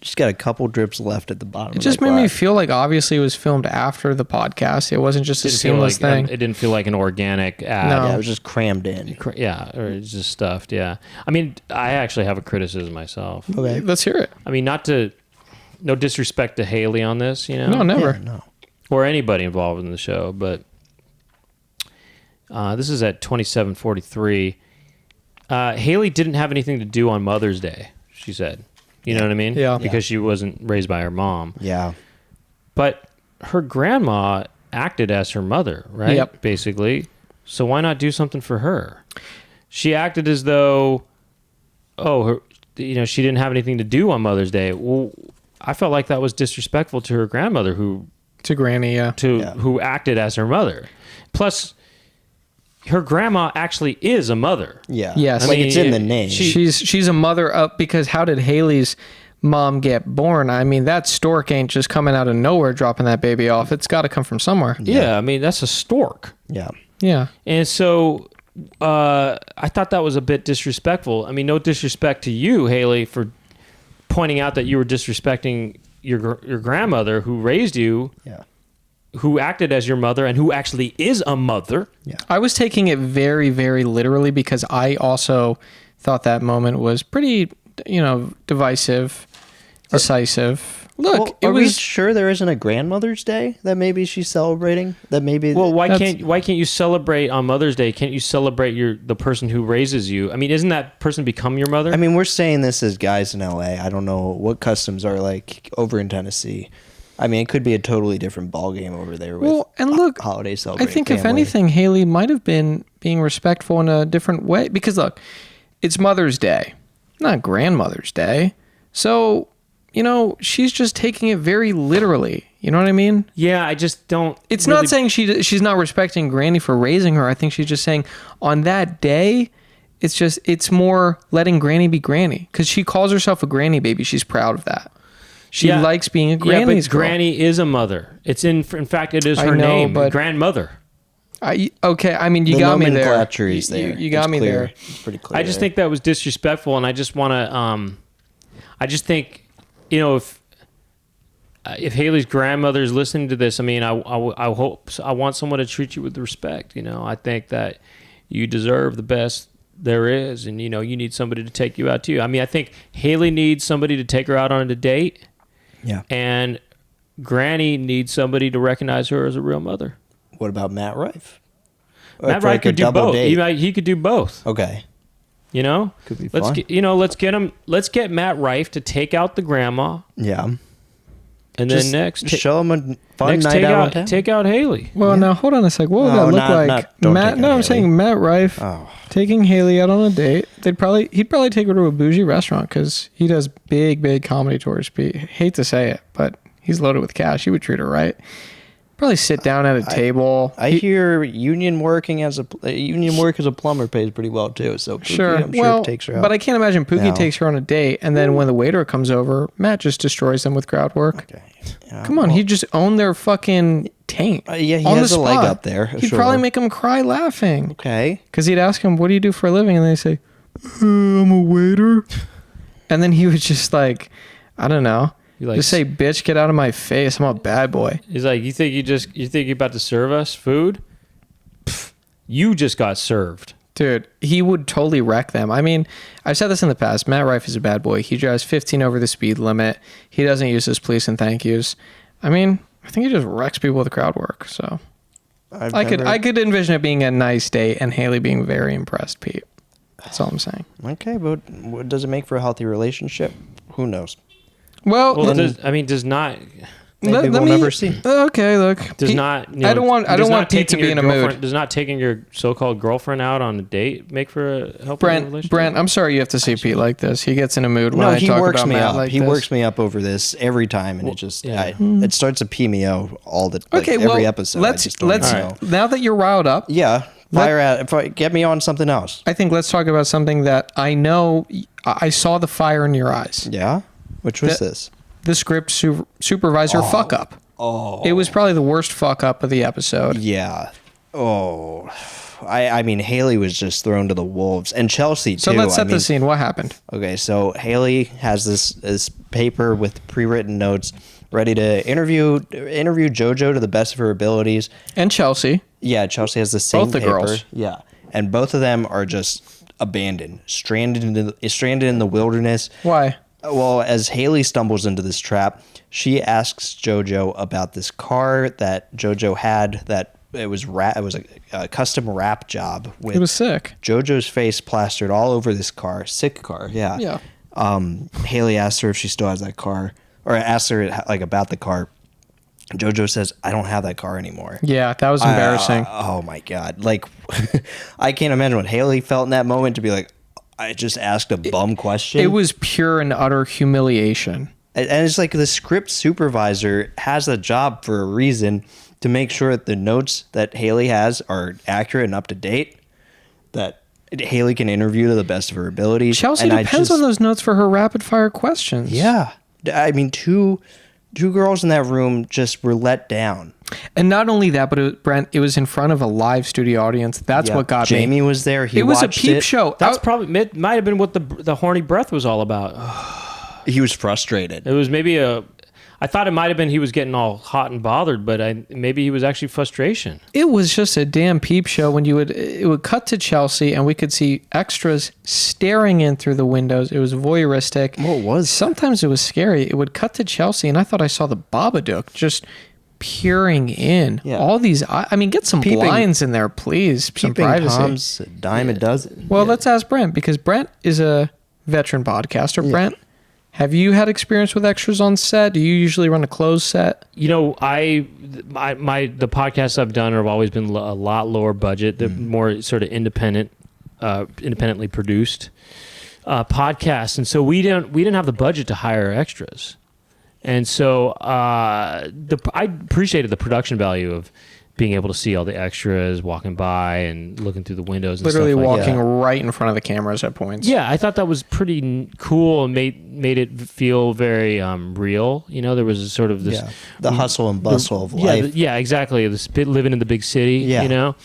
She's got a couple drips left at the bottom. It just made me feel like obviously it was filmed after the podcast. It wasn't just a seamless thing. It didn't feel like an organic ad. No. Yeah, it was just crammed in. Yeah, or it's just stuffed. Yeah. I mean, I actually have a criticism myself. Okay. Let's hear it. I mean, no disrespect to Haliey on this, you know? No, never. Yeah, no. Or anybody involved in the show, but this is at 27:43. Haliey didn't have anything to do on Mother's Day, she said. You know what I mean? Yeah. Because she wasn't raised by her mom. Yeah. But her grandma acted as her mother, right? Yep. Basically. So why not do something for her? She acted as though, she didn't have anything to do on Mother's Day. Well, I felt like that was disrespectful to her grandmother To Granny, yeah. who acted as her mother. Plus, her grandma actually is a mother. Yeah. Yes. Like, I mean, it's in the name. She's a mother of, because how did Haley's mom get born? I mean, that stork ain't just coming out of nowhere dropping that baby off. It's got to come from somewhere. Yeah, I mean, that's a stork. Yeah. Yeah. And so I thought that was a bit disrespectful. I mean, no disrespect to you, Haliey, for pointing out that you were disrespecting your grandmother who raised you, Yeah. who acted as your mother, and who actually is a mother. Yeah. I was taking it very, very literally because I also thought that moment was pretty, divisive, decisive. Look, Well, are we sure there isn't a grandmother's day that maybe she's celebrating? That maybe. Well, why can't you celebrate on Mother's Day? Can't you celebrate the person who raises you? I mean, isn't that person become your mother? I mean, we're saying this as guys in LA. I don't know what customs are like over in Tennessee. I mean, it could be a totally different ballgame over there with holiday I celebrating. think if family. anything, Haliey might have been being respectful in a different way. Because look, it's Mother's Day, not Grandmother's Day. So, she's just taking it very literally. You know what I mean? yeah, I just don't. It's really- not saying she's not respecting Granny for raising her. I think she's just saying on that day, it's more letting Granny be Granny. Because she calls herself a Granny baby. She's proud of that. She likes being a Granny's girl. Granny is a mother. It's in fact, it is I her know, name, but- grandmother. Okay, I mean, you the got me there. nomenclature is there. You got It's me clear. there. It's pretty clear. I just think that was disrespectful, and I just want to. I just think, if Haley's grandmother is listening to this, I mean, I want someone to treat you with respect. I think that you deserve the best there is, and you need somebody to take you out too. I mean, I think Haliey needs somebody to take her out on a date. Yeah. And Granny needs somebody to recognize her as a real mother. What about Matt Rife? Matt For Rife like a could do double both. date. He could do both. Okay. Could be Let's fun. get let's get Matt Rife to take out the grandma, Yeah. and Just then next show him a fun next night take out. in town. take out Haliey. Well, now hold on a sec. What would No, that look not- like? don't Matt? take No, out I'm Haliey. saying Matt Rife Oh. taking Haliey out on a date. He'd probably take her to a bougie restaurant because he does big comedy tours. Hate to say it, but he's loaded with cash. He would treat her right. Probably sit down at a table. I hear union work as a plumber pays pretty well too. So Pookie, Sure. I'm sure Well, takes her out. but I can't imagine Pookie No. takes her on a date and then when the waiter comes over, Matt just destroys them with crowd work. Okay. Yeah, Come on, well, he just owned their fucking taint. yeah, he on has the a leg spot. up there, He'd sure. probably make him cry laughing. Okay. Because he'd ask him, "What do you do for a living?" And they say, "I'm a waiter." And then he would just I don't know, just say, "Bitch, get out of my face! I'm a bad boy." He's like, you think you're about to serve us food? Pfft, you just got served. Dude, he would totally wreck them. I mean, I've said this in the past. Matt Rife is a bad boy. He drives 15 over the speed limit. He doesn't use his please and thank yous. I mean, I think he just wrecks people with crowd work. So I could envision it being a nice date and Haliey being very impressed, Pete. That's all I'm saying. Okay, but what does it make for a healthy relationship? Who knows? Well, Does not. Maybe we'll never see. Okay, look. Does Pete, not. I don't want Pete to be in a mood. Does not taking your so-called girlfriend out on a date make for a healthy relationship? Brent, I'm sorry you have to see Pete like this. He gets in a mood when No, I he talk works about me Matt up. like He this. works me up over this every time, and it just it starts to pee me out Okay, every episode. let's know. now that you're riled up. Yeah, get me on something else. I think let's talk about something that I know I saw the fire in your eyes. Yeah, which was this? The script supervisor fuck up. Oh, it was probably the worst fuck up of the episode. Yeah, Oh, I mean, Haliey was just thrown to the wolves, and Chelsea too. So let's set I mean, the scene. What happened? Okay, so Haliey has this paper with pre-written notes, ready to interview JoJo to the best of her abilities. And Chelsea. Yeah, Chelsea has the same Both the paper. girls. Yeah, and both of them are just abandoned, stranded in the wilderness. Why? Well, as Haliey stumbles into this trap, she asks JoJo about this car that JoJo had that it was a custom wrap job with It was sick. JoJo's face plastered all over this car, sick car. Yeah. Yeah. Haliey asks her if she still has that car, or asks her like about the car. JoJo says, "I don't have that car anymore." Yeah, that was embarrassing. Oh my god! Like, I can't imagine what Haliey felt in that moment to be like, I just asked a bum question. It was pure and utter humiliation. And it's like the script supervisor has a job for a reason to make sure that the notes that Haliey has are accurate and up to date, that Haliey can interview to the best of her abilities. Chelsea And depends on those notes for her rapid fire questions. Yeah. I mean, two girls in that room just were let down. And not only that, but Brent, it was in front of a live studio audience. That's Yeah. what got me. Jamie was there. He It was a watched peep it. show. That's probably it might have been what the horny breath was all about. He was frustrated. It was maybe I thought it might have been he was getting all hot and bothered, but maybe he was actually frustration. It was just a damn peep show when it would cut to Chelsea and we could see extras staring in through the windows. It was voyeuristic. Well, it was. Sometimes it was scary. It would cut to Chelsea and I thought I saw the Babadook just peering in. Yeah. All these, I mean, get some Peeping- blinds in there, please. Some Peeping privacy. Tom's a dime a dozen. Well, let's ask Brent because Brent is a veteran podcaster. Brent, have you had experience with extras on set? Do you usually run a closed set? You know, the podcasts I've done have always been a lot lower budget. They're more sort of independently produced podcasts, and so we didn't have the budget to hire extras, and so I appreciated the production value of being able to see all the extras walking by and looking through the windows and Literally stuff like walking that. right in front of the cameras at points. Yeah, I thought that was pretty cool and made it feel very real. You know, there was a sort of this the hustle and bustle of life. Yeah, exactly. Living in the big city. Yeah. You know,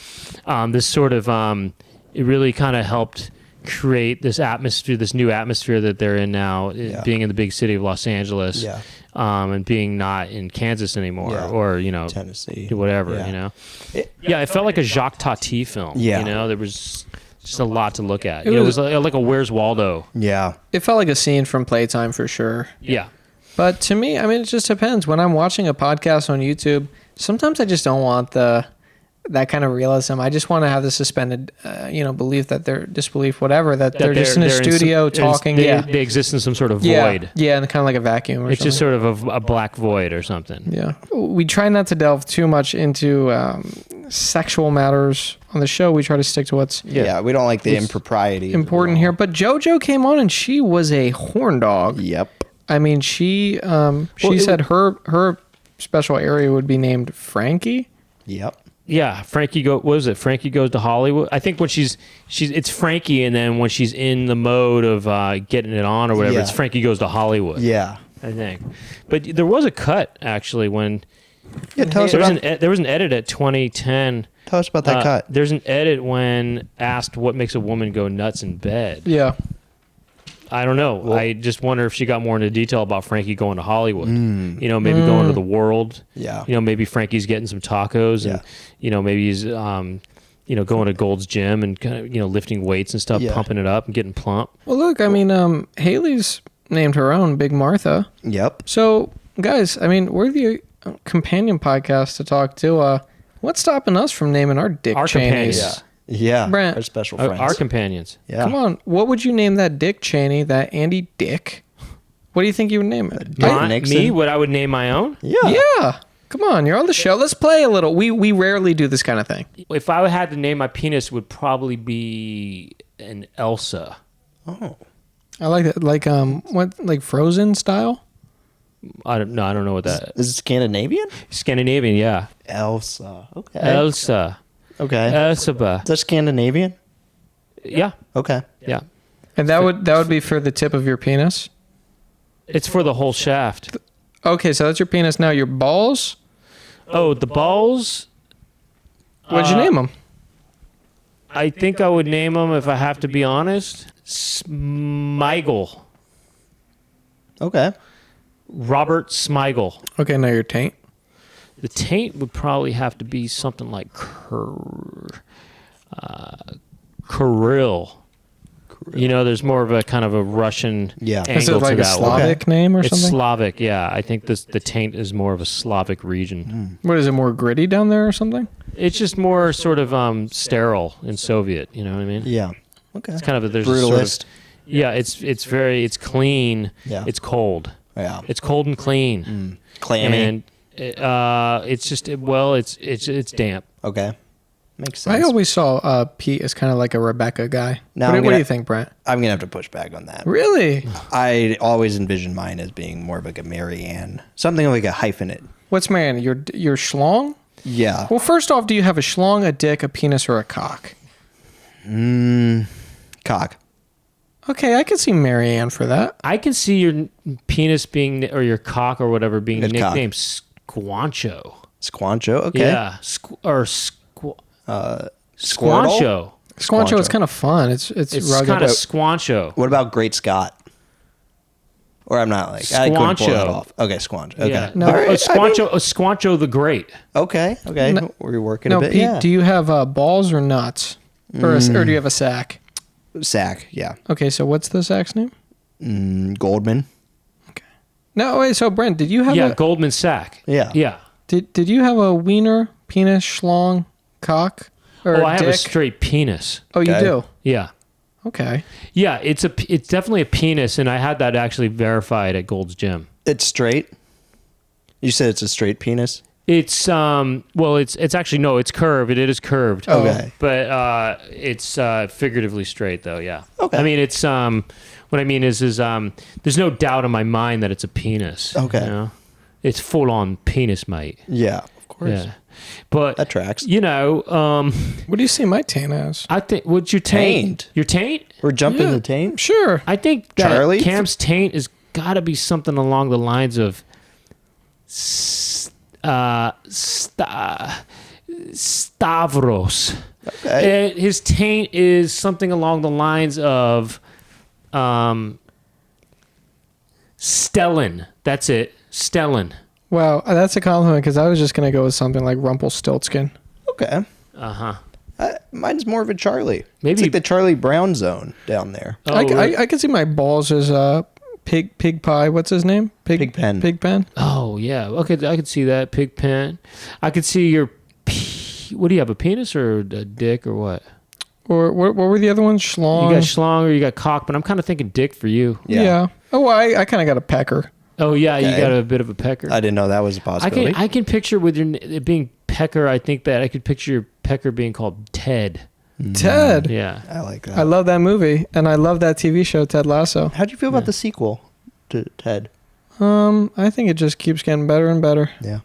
this sort of it really kind of helped create this atmosphere, this new atmosphere that they're in now, being in the big city of Los Angeles. Yeah. And being not in Kansas anymore, or Tennessee, whatever. Yeah. You know, it felt like a Jacques Tati film. Yeah. You know, there was just a lot to look at. It was like a Where's Waldo. Yeah. It felt like a scene from Playtime for sure. Yeah. But to me, I mean, it just depends. When I'm watching a podcast on YouTube, sometimes I just don't want that kind of realism. I just want to have the suspended, belief that they're disbelief, whatever, that they're just in a studio talking. They exist in some sort of void. Yeah, and kind of like a vacuum or It's something. just sort of a black void or something. Yeah. We try not to delve too much into sexual matters on the show. We try to stick to what's Yeah, we don't like the impropriety. important here. But JoJo came on and she was a horn dog. Yep. I mean, she said her special area would be named Frankie. Yep. Yeah, Frankie Frankie goes to Hollywood. I think when it's Frankie, and then when she's in the mode of getting it on or whatever, it's Frankie goes to Hollywood. Yeah. I think. But there was a cut actually when Tell us there was an edit at 2010. Tell us about that cut. There's an edit when asked what makes a woman go nuts in bed. Yeah. I don't know. Well, I just wonder if she got more into detail about Frankie going to Hollywood. Maybe going to the world. Yeah. Maybe Frankie's getting some tacos, and maybe he's going to Gold's Gym and kind of lifting weights and stuff, pumping it up and getting plump. Well, look, I mean, Haley's named her own Big Martha. Yep. So, guys, I mean, we're the companion podcast to Talk Tuah. What's stopping us from naming our Dick Our Cheneys? companions. Yeah. Brent. Our special friends. Our companions. Yeah. Come on, what would you name that Dick Cheney, that Andy Dick? What do you think you would name it? Nixon. Me? What I would name my own? Yeah. Yeah. Come on, you're on the show. Let's play a little. We rarely do this kind of thing. If I had to name my penis, it would probably be an Elsa. Oh. I like that. Like Frozen style? I don't know what that is. Is it Scandinavian? Scandinavian, yeah. Elsa. Okay. Elsa. Okay. Elsa. Is that Scandinavian? Yeah. Okay. Yeah. And that would be for the tip of your penis? It's for the whole shaft. Okay, so that's your penis now. Your balls? Oh, the balls. What'd you name him? I think I would name him, if I have to be honest, Smigel. Okay. Robert Smigel. Okay, now your taint. The taint would probably have to be something like Kirill. You know, there's more of a kind of a Russian angle Is it like to a that one. Slavic name or It's something? Slavic, yeah. I think the taint is more of a Slavic region. What is it, more gritty down there or something? It's just more sort of sterile in Soviet. You know what I mean? Yeah. Okay. It's kind of there's Brutalist. a sort of, yeah. It's clean. Yeah. It's cold. Yeah. It's cold and clean. Clammy. And it's just it's damp. Okay. Makes sense. I always saw Pete as kind of like a Rebecca guy. Now What I'm do gonna- you think, Brent? I'm going to have to push back on that. Really? I always envisioned mine as being more of like a Mary Ann. Something like a hyphenate. What's Marianne? Your schlong? Yeah. Well, first off, do you have a schlong, a dick, a penis, or a cock? Cock. Okay, I could see Marianne for that. I can see your penis being or your cock or whatever being Good cock. nicknamed Squancho. Squancho. Okay. Yeah, Squirtle? Squancho. Squancho, it's kind of fun. It's It's rugged. kind of Squancho. What about Great Scott? Or I'm not like I couldn't pull that Squancho. off. Okay, Squancho. Okay. Yeah. No, All right, Squancho the Great. Okay. Okay. No- We're working No, a bit. Pete, Yeah. do you have balls or nuts? Or do you have a sack? Sack. Yeah. Okay, so what's the sack's name? Goldman. No, wait, so Brent, did you have Yeah, a Goldman Sachs. Yeah. Yeah. did you have a wiener, penis, schlong, cock, or Oh, I have dick? a straight penis. Oh, you Okay. do? Yeah. Okay. Yeah, it's definitely a penis, and I had that actually verified at Gold's Gym. It's straight. You said it's a straight penis. It's it's actually no, it's curved. It is curved. Okay. But it's figuratively straight though. Yeah. Okay. I mean, it's what I mean is there's no doubt in my mind that it's a penis. Okay. You know? It's full on penis, mate. Yeah. Of course. Yeah. But That tracks. you know, What do you see my taint as? I think what's your taint? Taint. Your taint? We're jumping Yeah. the taint. Sure. I think that Charlie? Cam's taint has got to be something along the lines of Stavros. Okay. His taint is something along the lines of Stellan. That's it. Stellan. Wow, that's a compliment because I was just going to go with something like Rumpelstiltskin. Okay. Uh-huh. Mine's more of a Charlie. Maybe- It's like the Charlie Brown zone down there. Oh, I can see my balls as pig pie. What's his name? Pigpen. Pigpen. Oh, yeah. Okay, I could see that. Pig pen. I could see your... What do you have, a penis or a dick or what? Or what were the other ones? Schlong. You got schlong or you got cock, but I'm kind of thinking dick for you. Yeah. Oh, well, I kind of got a pecker. Oh, yeah, you Okay. got a bit of a pecker. I didn't know that was a possibility. I can picture with it being pecker. I think that I could picture your pecker being called Ted. Ted. Yeah. I like that. I love that movie, and I love that TV show, Ted Lasso. How'd you feel about the sequel to Ted? I think it just keeps getting better and better. Yeah.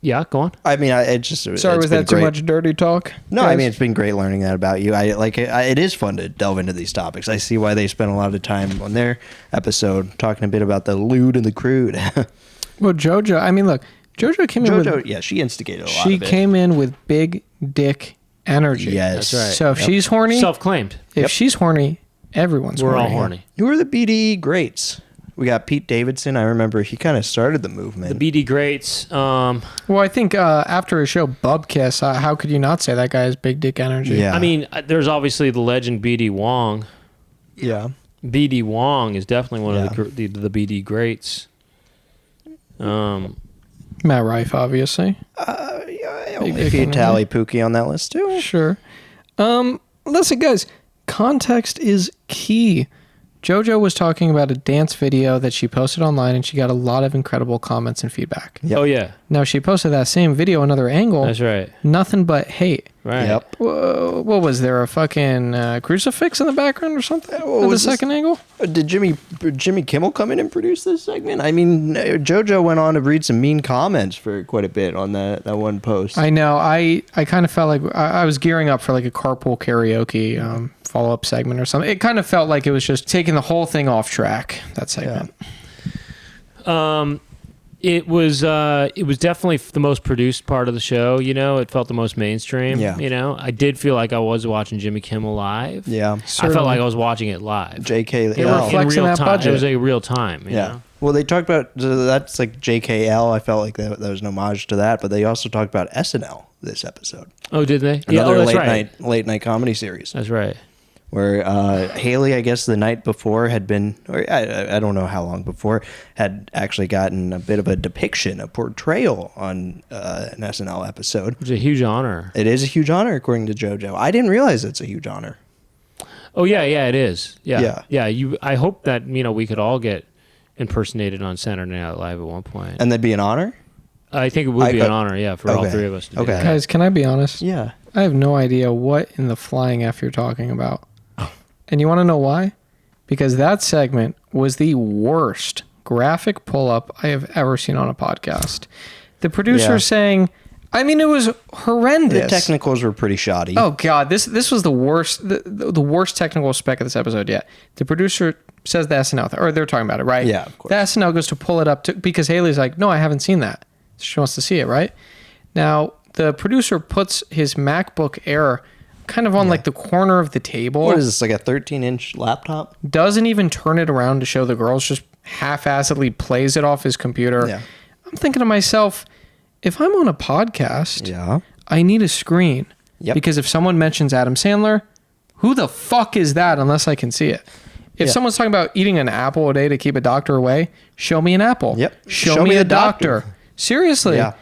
Yeah, go on. I mean, it just Sorry, it's was been that too great. much dirty talk? No, I guys? mean it's been great learning that about you. It is fun to delve into these topics. I see why they spend a lot of time on their episode talking a bit about the lewd and the crude. Well, JoJo. I mean, look, JoJo came in JoJo, with. yeah, she instigated a lot She of it. came in with big dick energy. Yes, That's right. So if she's horny, Self-claimed. if she's horny, everyone's We're horny. all horny. Who are the BD greats? We got Pete Davidson. I remember he kind of started the movement. The BD greats. Well, I think after his show Bubkiss, how could you not say that guy has big dick energy? Yeah. I mean, there's obviously the legend BD Wong. yeah. BD Wong is definitely one Yeah. of the BD greats. Matt Rife, obviously. Maybe dick a energy. Tally Pookie on that list too. Sure. Listen, guys, context is key. JoJo was talking about a dance video that she posted online, and she got a lot of incredible comments and feedback. Yep. Oh yeah, Now, she posted that same video, another angle. that's right. Nothing but hate. Right. Yep. Whoa, what was there, a fucking crucifix in the background or something? What At the was this? second angle? Did Jimmy Kimmel come in and produce this segment? I mean, JoJo went on to read some mean comments for quite a bit on that one post. I know. I kind of felt like I was gearing up for like a carpool karaoke follow-up segment or something. It kind of felt like it was just taking the whole thing off track, that segment. It was definitely the most produced part of the show. You know, it felt the most mainstream. Yeah. You know, I did feel like I was watching Jimmy Kimmel live. Yeah. I Certainly. felt like I was watching it live. JKL. They were in flexing real that time. budget. It was like real time. You Yeah. know? Well, they talked about that's like JKL. I felt like that was an homage to that, but they also talked about SNL this episode. Oh, did they? Another that's late night comedy series That's right. where Haliey, I guess the night before had been, or I don't know how long before, had actually gotten a bit of a depiction, a portrayal on an SNL episode. It was a huge honor. It is a huge honor, according to JoJo. I didn't realize it's a huge honor. Oh yeah, it is. Yeah. Yeah. I hope that we could all get impersonated on Saturday Night Live at one point. And that'd be an honor? I think it would be an honor, yeah, for all okay. three of us to do Okay. that. Guys, can I be honest? Yeah. I have no idea what in the flying F you're talking about. And you want to know why? Because that segment was the worst graphic pull-up I have ever seen on a podcast. The producer Yeah. saying, I mean, it was horrendous. The technicals were pretty shoddy. Oh God, this was the worst the worst technical spec of this episode yet. The producer says the SNL or they're talking about it, right? Yeah, of course. The SNL goes to pull it up because Haley's like, no, I haven't seen that. She wants to see it, right? Now the producer puts his MacBook Air kind of on like the corner of the table. What is this, like a 13-inch laptop? Doesn't even turn it around to show the girls, just half-assedly plays it off his computer. Yeah. I'm thinking to myself, if I'm on a podcast, Yeah. I need a screen. Yep. Because if someone mentions Adam Sandler, who the fuck is that unless I can see it? If Yeah. someone's talking about eating an apple a day to keep a doctor away, show me an apple. Yep. Show me the a doctor. Seriously. Yeah.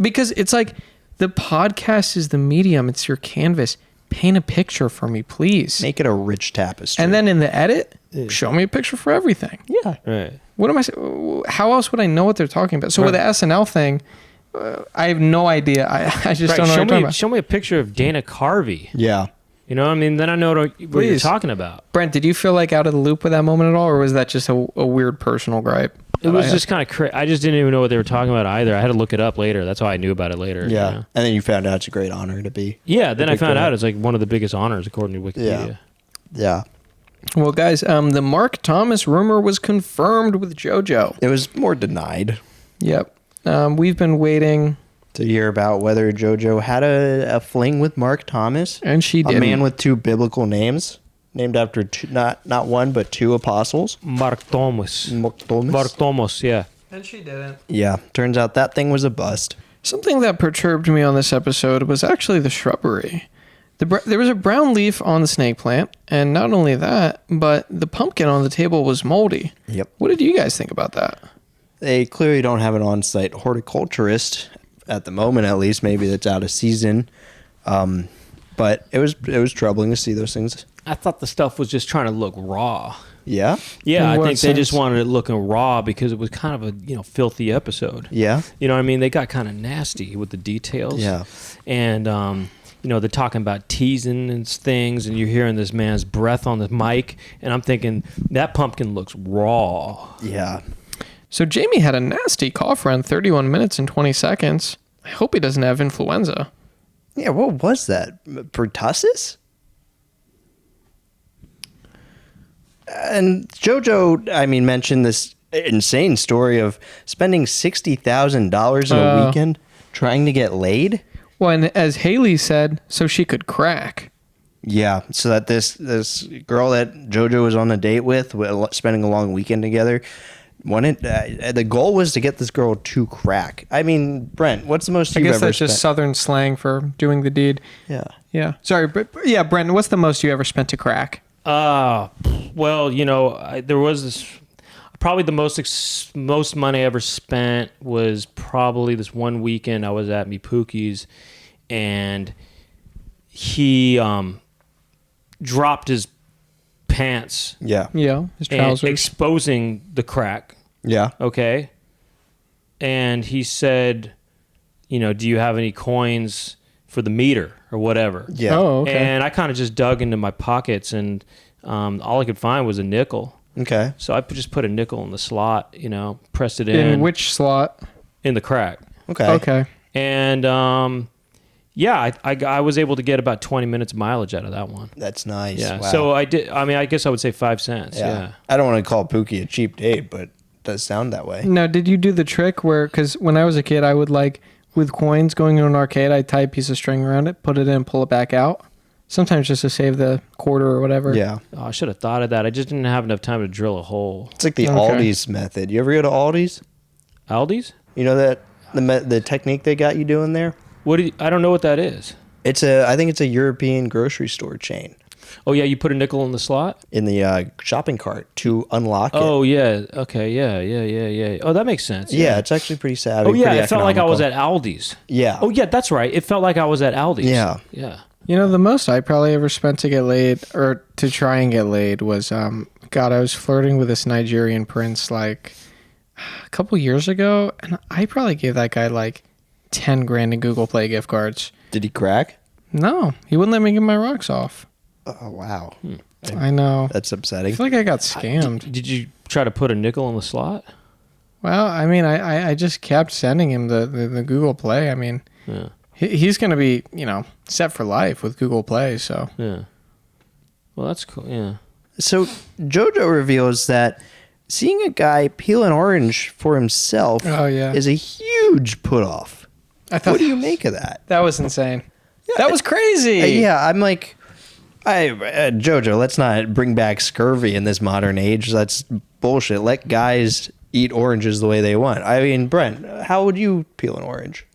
Because it's like the podcast is the medium, it's your canvas. Paint a picture for me, please. Make it a rich tapestry. And then in the edit, show me a picture for everything. yeah. Right. What am I? How else would I know what they're talking about? So with the SNL thing, I have no idea. I just don't know what Show you're talking me, about. show me a picture of Dana Carvey. Yeah. You know what I mean? Then I know what you're Please. talking about. Brent, did you feel like out of the loop with that moment at all, or was that just a weird personal gripe? It was just kind of I just didn't even know what they were talking about either. I had to look it up later. That's how I knew about it later. Yeah. You know? And then you found out it's a great honor to be. Yeah, then I big found fan. out it's like one of the biggest honors according to Wikipedia. Yeah. Well, guys, the Mark Thomas rumor was confirmed with JoJo. It was more denied Yep. We've been waiting, to hear about whether JoJo had a fling with Mark Thomas. and she A did. man with two biblical names, named after two, not one, but two apostles. Mark Thomas. Mark Thomas. Mark Thomas, yeah. And she didn't. Yeah. Turns out that thing was a bust. Something that perturbed me on this episode was actually the shrubbery. There was a brown leaf on the snake plant, and not only that, but the pumpkin on the table was moldy. Yep. What did you guys think about that? They clearly don't have an on-site horticulturist at the moment, at least. Maybe that's out of season. But it was troubling to see those things. I thought the stuff was just trying to look raw. Yeah. Yeah, In I what think they just sense? wanted it looking raw because it was kind of a filthy episode. Yeah. You know what I mean? They got kind of nasty with the details. Yeah. And they're talking about teasing and things, and you're hearing this man's breath on the mic, and I'm thinking that pumpkin looks raw. Yeah. So Jamie had a nasty cough around 31 minutes and 20 seconds. I hope he doesn't have influenza. Yeah. What was that? Pertussis? And JoJo, I mean, mentioned this insane story of spending $60,000 in a weekend trying to get laid. Well, and as Haley said, so she could crack. Yeah, so that this girl that JoJo was on a date with, spending a long weekend together, wanted the goal was to get this girl to crack. I mean, Brent, what's the most I you've guess ever that's spent? just Southern slang for doing the deed. Yeah. Yeah. Sorry, but yeah, Brent, what's the most you ever spent to crack? Well, there was this. Probably the most money I ever spent was probably this one weekend I was at me Pookie's, and he dropped his pants, Yeah. Yeah, his and trousers. exposing the crack. Yeah. Okay, and he said, do you have any coins for the meter or whatever? Yeah. Oh, okay. And I kind of just dug into my pockets, and all I could find was a nickel. Okay. So I just put a nickel in the slot, pressed it in. In which slot? In the crack. Okay. Okay. And I was able to get about 20 minutes mileage out of that one. That's nice. Yeah. Wow. So I did. I mean, I guess I would say 5 cents. Yeah. I don't want to call Pookie a cheap date, but does sound that way. Now, did you do the trick where, because when I was a kid, I would like, with coins going into an arcade, I'd tie a piece of string around it, put it in, pull it back out. Sometimes just to save the quarter or whatever. Yeah. Oh, I should have thought of that. I just didn't have enough time to drill a hole. It's like the Okay. Aldi's method. You ever go to Aldi's? Aldi's? You know that the technique they got you doing there? I don't know what that is. I think it's a European grocery store chain. Oh, yeah, you put a nickel in the slot? In the shopping cart to unlock it. Oh, yeah. Okay, yeah. Oh, that makes sense. Yeah, it's actually pretty savvy. Oh, yeah, pretty it felt like I was economical. at Aldi's. Yeah. Oh, yeah, that's right. It felt like I was at Aldi's. Yeah. Yeah. You know, the most I probably ever spent to get laid, or to try and get laid, was, God, I was flirting with this Nigerian prince like a couple years ago, and I probably gave that guy like 10 grand in Google Play gift cards. Did he crack? No, he wouldn't let me get my rocks off. Oh, wow. I know. That's I upsetting. feel like I got scammed. Did you try to put a nickel in the slot? Well, I mean, I just kept sending him the Google Play. I mean, Yeah. he's going to be, set for life with Google Play, so. Yeah. Well, that's cool. Yeah. So JoJo reveals that seeing a guy peel an orange for himself Oh, yeah. is a huge put off. I thought What do you make of that? that was insane. That was crazy. Yeah, I'm like, JoJo, let's not bring back scurvy in this modern age. That's bullshit. Let guys eat oranges the way they want. I mean, Brent, how would you peel an orange?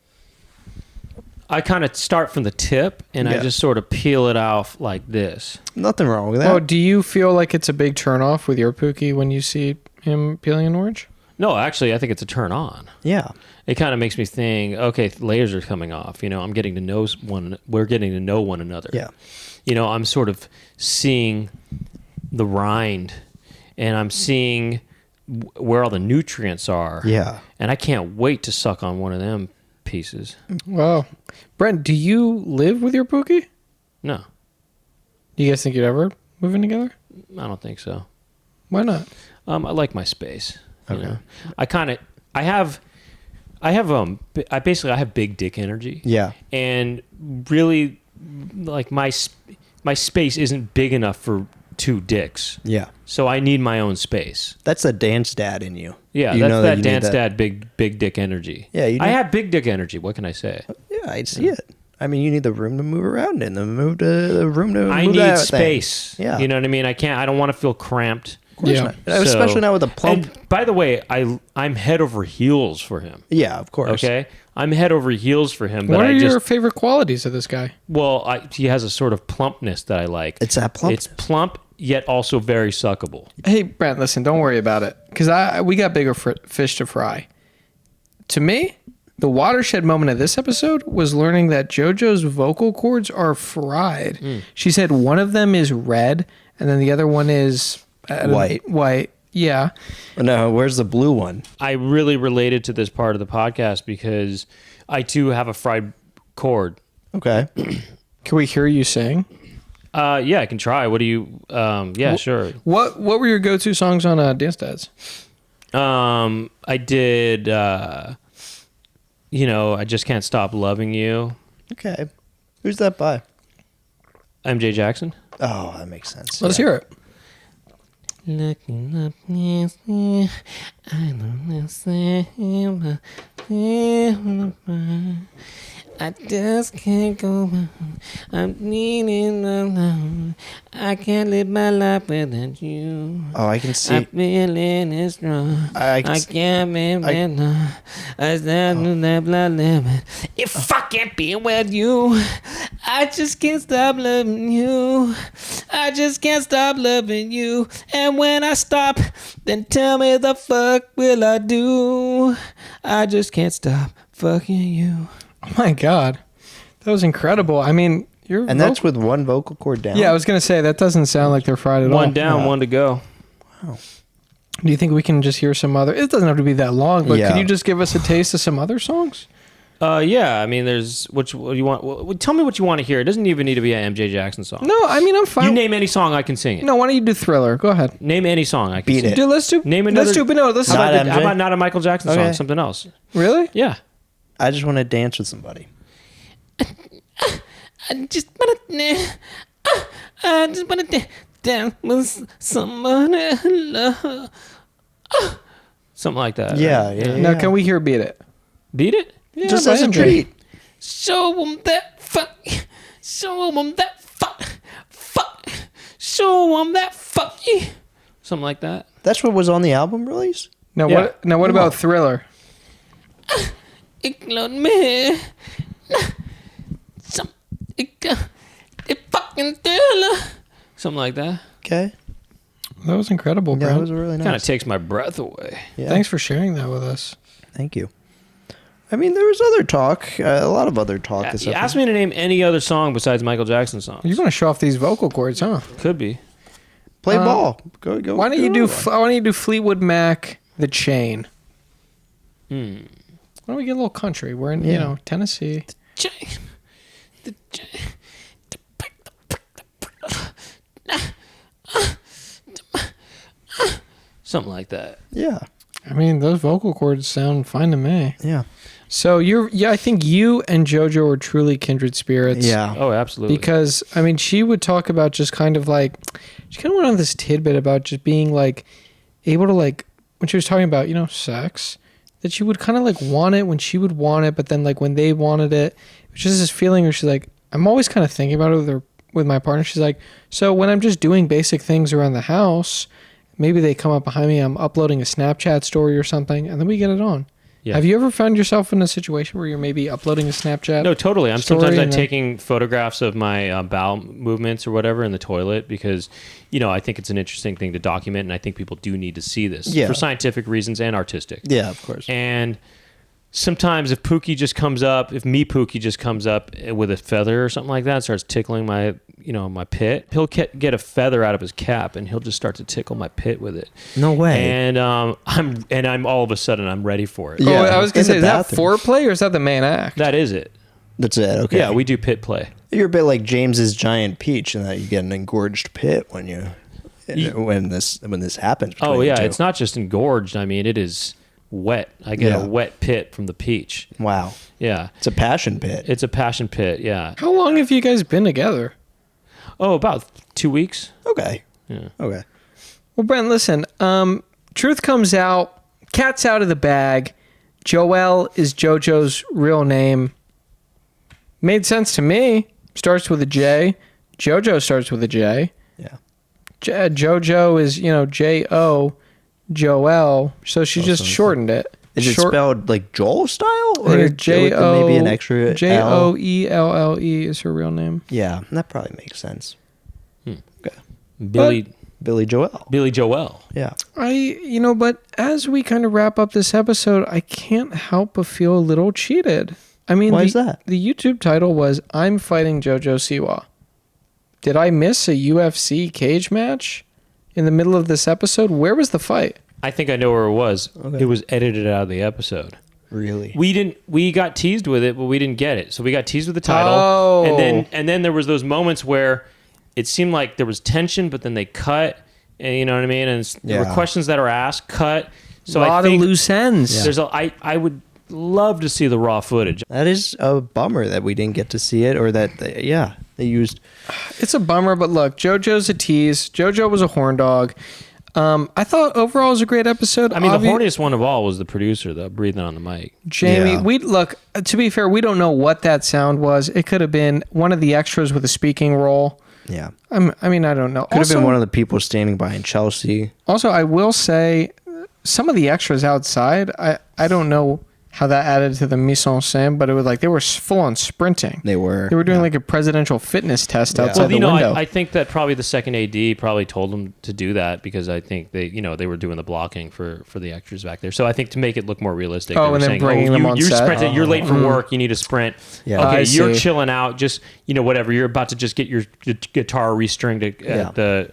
I kind of start from the tip and I Yeah. just sort of peel it off like this. Nothing wrong with that. Oh, do you feel like it's a big turnoff with your Pookie when you see him peeling an orange? No, actually, I think it's a turn on. Yeah. It kind of makes me think, okay, layers are coming off. I'm getting to know we're getting to know one another. Yeah. I'm sort of seeing the rind and I'm seeing where all the nutrients are. Yeah. And I can't wait to suck on one of them pieces. Wow. Brent, do you live with your Pookie? No, Do you guys think you'd ever move in together? I don't think so. Why not? I like my space. Okay. I have big dick energy. Yeah. And really, like my space isn't big enough for two dicks. Yeah. So I need my own space. That's the dance dad in you. Yeah, You that's know that you need dance that. dad big dick energy. Yeah, you I do. have big dick energy. What can I say? Yeah, I see it. I mean, you need the room to move around in, the room to I move need that thing. space. Yeah. You know what I mean? I don't want to feel cramped. Of course Yeah. not. Especially not with a plump. And by the way, I'm head over heels for him. Yeah, of course. Okay, I'm head over heels for him. But What are I your just favorite qualities of this guy? he has a sort of plumpness that I like. It's that plumpness. It's plump yet also very suckable. Hey, Brent, listen, don't worry about it. Because we got bigger fish to fry. To me, the watershed moment of this episode was learning that JoJo's vocal cords are fried. She said one of them is red, and then the other one is... White. White, yeah. No, where's the blue one? I really related to this part of the podcast because I too have a fried cord. Okay. Can we hear you sing? Yeah, I can try. What do you? Yeah, sure. What were your go-to songs on Dance Dads? I did. I just can't stop loving you. Okay. Who's that by? MJ Jackson. Oh, that makes sense. Let's hear it. Looking up, yes, yeah, I know the same. I just can't go on. I'm needing alone. I can't live my life without you. Oh, I can see. I'm feeling it strong. I can I see- can't be with no. I stand in that blood limit. If I can't be with you, I just can't stop loving you. I just can't stop loving you. And when I stop, then tell me the fuck will I do? I just can't stop fucking you. Oh my God. That was incredible. I mean, you're... And that's with one vocal cord down. Yeah, I was going to say, that doesn't sound like they're fried at all. One down, one to go. Do you think we can just hear some other... It doesn't have to be that long, but Yeah. could you just give us a taste of some other songs? Yeah, I mean, there's what do you want? Well, tell me what you want to hear. It doesn't even need to be an MJ Jackson song. No, I mean, I'm fine. You name any song, I can sing it. No, why don't you do Thriller? Go ahead. Name any song, I can Beat sing it. Dude, let's do... Name Let's another- do... But no, let's... How Not about, MJ? how about not a Michael Jackson Okay. song? Something else. Really? Yeah. I just want to dance with somebody. I just wanna dance with somebody I love. Something like that. Yeah, right? yeah. Now, can we hear Beat It? Beat it? Yeah, Just by as a MJ. treat. Show them that fuck. Show them that fuck. Fuck. Show them that fuck. Something like that. That's what was on the album release? Now, Yeah. what about Thriller? Include me. Some. It fucking thriller. Something like that. Okay. That was incredible, Yeah, Brent. that was really nice. Kind of takes my breath away. Yeah. Thanks for sharing that with us. Thank you. I mean, there was other talk, a lot of other talk. This You episode. asked me to name any other song besides Michael Jackson's songs. You're going to show off these vocal cords, huh? Could be. Play ball. Go. Why don't you do? Why don't you do Fleetwood Mac, The Chain? Why don't we get a little country? We're in, Tennessee. Chain. The chain. Something like that. Yeah. I mean, those vocal cords sound fine to me. Yeah. So I think you and JoJo are truly kindred spirits. Yeah. Oh, absolutely. Because I mean, she would talk about just kind of like, she kind of went on this tidbit about just being like able to like, when she was talking about, sex, that she would kind of like want it when she would want it, but then like when they wanted it, it was just this feeling where she's like, I'm always kind of thinking about it with my partner. She's like, so when I'm just doing basic things around the house, maybe they come up behind me, I'm uploading a Snapchat story or something, and then we get it on. Yeah. Have you ever found yourself in a situation where you're maybe uploading a Snapchat? No, totally. story Sometimes I'm and then- taking photographs of my bowel movements or whatever in the toilet because, I think it's an interesting thing to document, and I think people do need to see this for scientific reasons and artistic. Yeah, of course. And sometimes if Pookie just comes up with a feather or something like that, and starts tickling my, my pit, he'll get a feather out of his cap and he'll just start to tickle my pit with it. No way. And I'm all of a sudden I'm ready for it. Oh, Yeah, I was going in to say, the is that bathroom. foreplay or is that the main act? That is it. That's it. Okay. Yeah, we do pit play. You're a bit like James's giant peach, in that you get an engorged pit when when this happens. between Oh you yeah, two. it's not just engorged. I mean, it is wet. I get Yeah. a wet pit from the peach. Wow. Yeah, It's a passion pit. it's a passion pit. Yeah. How long have you guys been together? Oh, about 2 weeks. Okay. Yeah. Okay. Well, Brent, listen. Truth comes out. Cat's out of the bag. Joel is JoJo's real name. Made sense to me. Starts with a J. JoJo starts with a J. Yeah. JoJo is, J-O, Joel. So she just shortened it. Is it spelled like Joel style, I or think it's J-O, maybe an extra L? Joelle is her real name. Yeah, that probably makes sense. Okay. Billy Joel. Billy Joel. Yeah. But as we kind of wrap up this episode, I can't help but feel a little cheated. I mean, Why is that? The YouTube title was I'm Fighting JoJo Siwa. Did I miss a UFC cage match in the middle of this episode? Where was the fight? I think I know where it was. Okay. It was edited out of the episode. Really? We got teased with it, but we didn't get it. So we got teased with the title, Oh. and then there was those moments where it seemed like there was tension, but then they cut, and you know what I mean. And there were Yeah. questions that are asked, cut. So a lot I think of loose ends. there's I would love to see the raw footage. That is a bummer that we didn't get to see it, or that they used. It's a bummer, but look, JoJo's a tease. JoJo was a horn dog. I thought overall it was a great episode. I mean, the horniest one of all was the producer, though, breathing on the mic. Jamie, Yeah. to be fair, we don't know what that sound was. It could have been one of the extras with a speaking role. Yeah. I mean, I don't know. Could have been one of the people standing by in Chelsea. Also, I will say some of the extras outside, I don't know how that added to the mise en scène, but it was like they were full on sprinting. They were. They were doing like a presidential fitness test Yeah. outside Well, the window. I think that probably the second AD probably told them to do that because I think they were doing the blocking for the extras back there. So I think to make it look more realistic, Oh, they were and then saying, bringing them on you set? sprinted, you're late for work, you need to sprint. Yeah. Okay, I you're see. chilling out, just whatever. You're about to just get your guitar restringed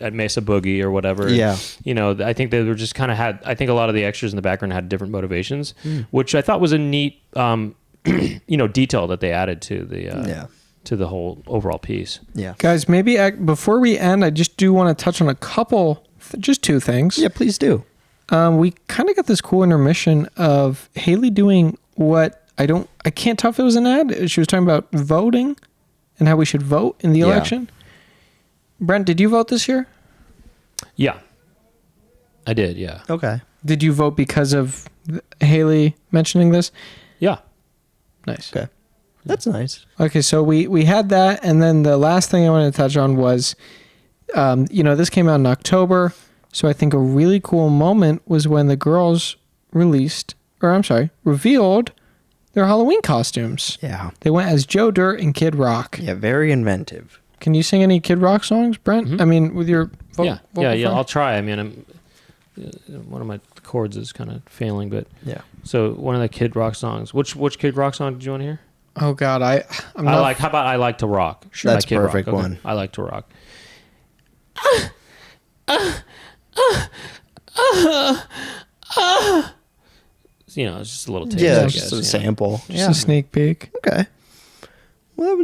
at Mesa Boogie or whatever. Yeah. I think they were just kind of I think a lot of the extras in the background had different motivations, which I thought was a neat detail that they added to the whole overall piece. Yeah. Guys, maybe before we end, I just do want to touch on a couple, just two things. Yeah, please do. We kind of got this cool intermission of Haliey doing what I can't tell if it was an ad. She was talking about voting and how we should vote in the Yeah. election. Brent, did you vote this year? Yeah, I did. Yeah. Okay. Did you vote because of Haliey mentioning this? Yeah. Nice. Okay. That's nice. Okay, so we had that, and then the last thing I wanted to touch on was, this came out in October, so I think a really cool moment was when the girls revealed their Halloween costumes. Yeah. They went as Joe Dirt and Kid Rock. Yeah, very inventive. Can you sing any Kid Rock songs, Brent? Mm-hmm. I mean, with your Yeah. vocal fry? I'll try. I mean, one of my chords is kind of failing, but Yeah. so one of the Kid Rock songs. Which Kid Rock song did you want to hear? Oh God, I'm not. How about I Like to Rock? Sure. That's by Kid Rock. perfect Okay. one. I Like to Rock. It's just a little taste. Yeah, I it's guess, just a sample. Just a sneak peek. Okay. Well,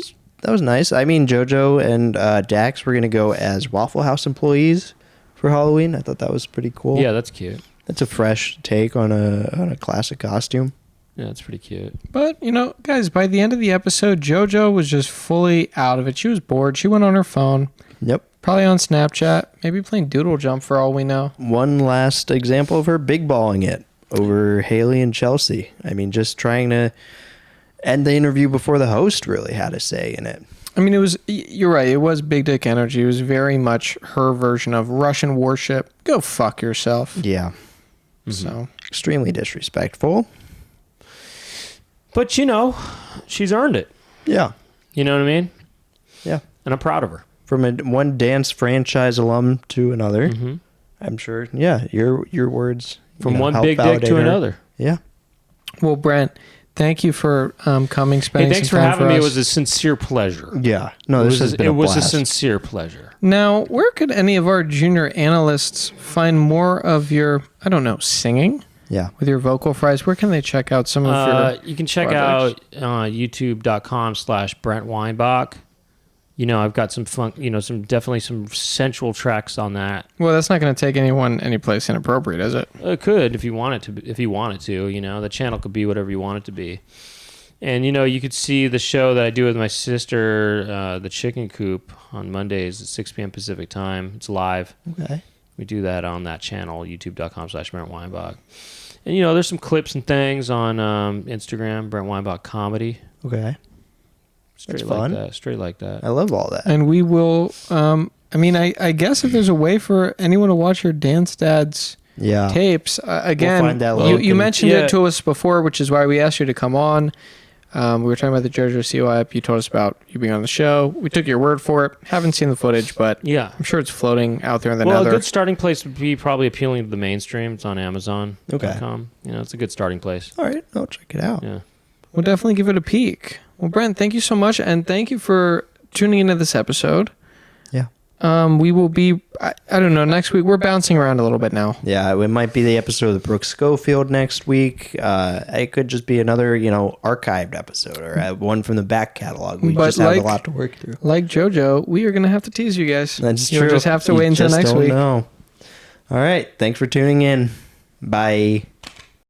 that was nice. I mean, JoJo and Dax were gonna go as Waffle House employees for Halloween. I thought that was pretty cool. Yeah, that's cute. That's a fresh take on a classic costume. Yeah, that's pretty cute. But guys, by the end of the episode, JoJo was just fully out of it. She was bored. She went on her phone, Yep. probably on Snapchat, maybe playing Doodle Jump for all we know. One last example of her big balling it over Haliey and Chelsea. I mean, just trying to end the interview before the host really had a say in it. I mean, you're right. It was big dick energy. It was very much her version of Russian warship. Go fuck yourself. Yeah. So Extremely disrespectful. But she's earned it. Yeah. You know what I mean? Yeah. And I'm proud of her. From one dance franchise alum to another. Mm-hmm. I'm sure. Yeah. Your words. From one help big dick validate to her. another. Yeah. well, Brent, thank you for coming, Hey, spending thanks some for time having for me. us. It was a sincere pleasure. Yeah. No, this has been it a was a blast. sincere pleasure. Now, where could any of our junior analysts find more of your, I don't know, singing Yeah. with your vocal fries? Where can they check out some of your You can check projects? out youtube.com/Brent Weinbach. I've got some fun, definitely some sensual tracks on that. Well, that's not going to take anyone any place inappropriate, is it? It could if you wanted to. The channel could be whatever you want it to be. And you could see the show that I do with my sister, The Chicken Coop, on Mondays at 6 p.m. Pacific time. It's live. Okay. We do that on that channel, youtube.com/Brent Weinbach. And there's some clips and things on Instagram, Brent Weinbach Comedy. Okay. Straight That's like fun. that. Straight like that. I love all that. And we will, I guess if there's a way for anyone to watch your Dance Dads Yeah. tapes, again, find that you link and- mentioned Yeah. it to us before, which is why we asked you to come on. We were talking about the JoJo Siwa app. You told us about you being on the show. We took your word for it. Haven't seen the footage, but Yeah. I'm sure it's floating out there in the Well, nether. a good starting place would be probably appealing to the mainstream. It's on Amazon.com. Okay. It's a good starting place. All right. I'll check it out. Yeah. We'll definitely give it a peek. Well, Brent, thank you so much, and thank you for tuning into this episode. Yeah. We will be, I don't know, next week. We're bouncing around a little bit now. Yeah, it might be the episode of the Brooke Schofield next week. It could just be another, archived episode or one from the back catalog. We But just have a lot to work through. Like JoJo, we are going to have to tease you guys. That's You'll true. just have to You wait until just next don't week. know. All right. Thanks for tuning in. Bye.